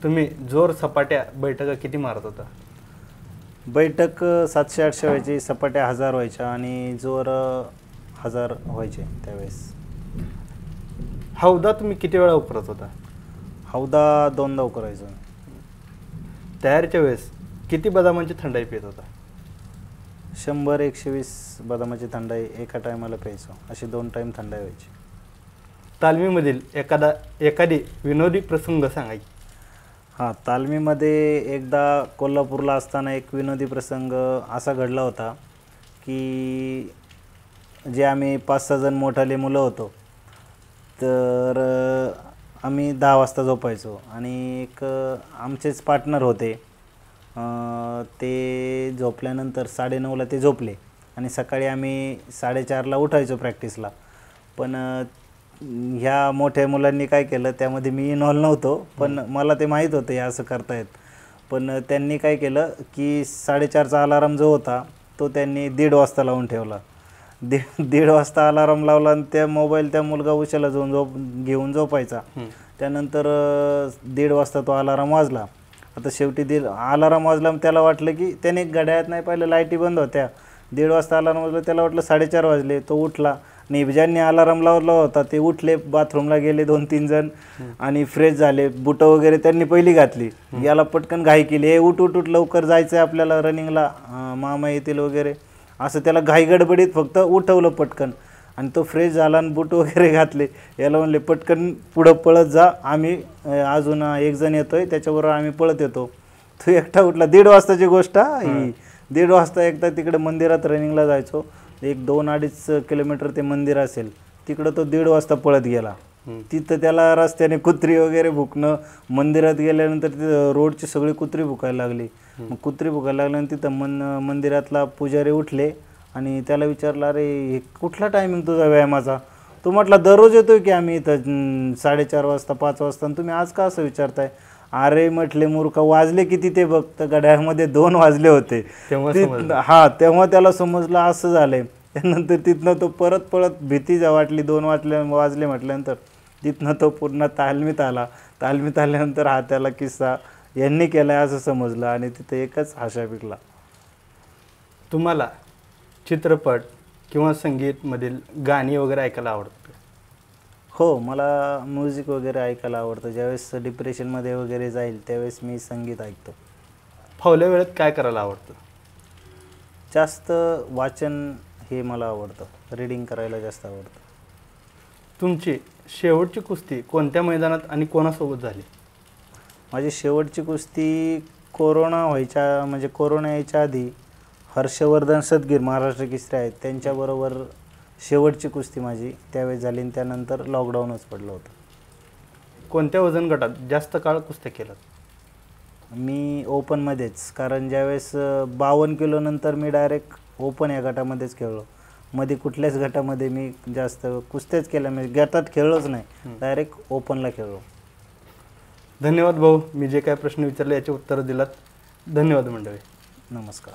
तुम्ही जोर सपाट्या बैठका किती मारत होता? बैठक 700-800 व्हायची, सपाट्या 1000 व्हायच्या आणि जोर 1000 व्हायचे त्यावेळेस. हौदा तुम्ही किती वेळा उकरत होता? हौदा 2दा उकरायचो. तयारीच्या वेळेस किती बदामांची थंडाई पित होता? 100-120 बदामाची थंडाई एका टायमाला प्यायचो. अशी 2 टाईम थंडाई व्हायची. तालमीमधील एखादी विनोदी प्रसंग सांगायची. हां, तालमीमध्ये एकदा कोल्हापूरला असताना एक विनोदी प्रसंग असा घडला होता की जे आम्ही 5-6 जण मोठाले मुलं होतो, तर आम्ही 10 वाजता झोपायचो आणि एक आमचेच पार्टनर होते, ते झोपल्यानंतर 9:30ला ते झोपले आणि सकाळी आम्ही 4:30ला उठायचो प्रॅक्टिसला. पण ह्या मोठ्या मुलांनी काय केलं, त्यामध्ये मी इन्व्हॉल्व नव्हतो, पण मला ते माहीत होतं हे असं करतायत. पण त्यांनी काय केलं की 4:30चा अलाराम जो होता तो त्यांनी 1:30 वाजता लावून ठेवला. 1:30 वाजता अलाराम लावला आणि त्या मोबाईल त्या मुलगा उशाला घेऊन झोपायचा. त्यानंतर 1:30 वाजता तो अलाराम वाजला. आता शेवटी अलाराम वाजला, त्याला वाटलं की त्याने घड्याळात नाही पाहिलं, लाईटी बंद होत्या. 1:30 वाजता अलाराम वाजला, त्याला वाटलं 4:30 वाजले. तो उठला आणि ज्यांनी अलाराम लावला होता ते उठले, बाथरूमला गेले 2-3 जण आणि फ्रेश झाले. बुटं वगैरे त्यांनी पहिली घातली. याला पटकन घाई केली, हे उठ उठ उठ लवकर जायचं आहे आपल्याला रनिंगला, मामा येतील वगैरे असं. त्याला घाई गडबडीत फक्त उठवलं पटकन आणि तो फ्रेश झाला आणि बूट वगैरे घातले. याला म्हणले पटकन पुढं पळत जा, आम्ही अजून एक जण येतोय त्याच्याबरोबर आम्ही पळत येतो. तो एकटा उठला. 1:30 वाजताची गोष्ट ही. 1:30 वाजता एकदा तिकडे मंदिरात रनिंगला जायचो. 1-2-2.5 किलोमीटर ते मंदिर असेल, तिकडं तो 1:30 वाजता पळत गेला. तिथं त्याला रस्त्याने कुत्री वगैरे भुकणं, मंदिरात गेल्यानंतर तिथं रोडची सगळी कुत्री भुकायला लागली. मग कुत्री भुकायला लागल्यानंतर तिथं मंदिरातला पुजारी उठले आणि त्याला विचारलं, अरे हे कुठला टायमिंग तुझा व्यायामाचा? तो म्हटला दररोज येतोय की आम्ही इथं 4:30 वाजता 5 वाजता, आणि तुम्ही आज का असं विचारताय? अरे म्हटले मूर्ख, वाजले किती ते बघ. तर घड्याळामध्ये 2 वाजले होते. हां, तेव्हा त्याला समजलं असं झालंय. त्यानंतर तिथनं तो परत भीती वाटली, 2 वाजले म्हटल्यानंतर तिथनं तो पूर्ण तालमीत आला. तालमीत आल्यानंतर हा त्याला किस्सा यांनी केला असं समजलं आणि तिथे एकच आशा पिकला. तुम्हाला चित्रपट किंवा संगीतमधील गाणी वगैरे ऐकायला आवडतं? हो, मला म्युझिक वगैरे ऐकायला आवडतं. ज्यावेळेस डिप्रेशनमध्ये वगैरे जाईल त्यावेळेस मी संगीत ऐकतो. फावल्या वेळेत काय करायला आवडतं? जास्त वाचन हे मला आवडतं, रीडिंग करायला जास्त आवडतं. तुमची शेवटची कुस्ती कोणत्या मैदानात आणि कोणासोबत झाली? माझी शेवटची कुस्ती कोरोना यायच्या आधी हर्षवर्धन सदगीर महाराष्ट्र केसरी आहेत त्यांच्याबरोबर शेवटची कुस्ती माझी त्यावेळेस झाली आणि त्यानंतर लॉकडाऊनच पडलं होतं. कोणत्या वजन गटात जास्त काळ कुस्त्या केल्यात? मी ओपनमध्येच, कारण ज्यावेळेस 52 किलो नंतर मी डायरेक्ट ओपन या गटामध्येच खेळलो. मध्ये कुठल्याच गटामध्ये मी जास्त कुस्त्याच केल्या, म्हणजे गटात खेळलोच नाही, डायरेक्ट ओपनला खेळलो. धन्यवाद भाऊ, मी जे काय प्रश्न विचारले याचे उत्तर दिलात. धन्यवाद मंडळी. नमस्कार.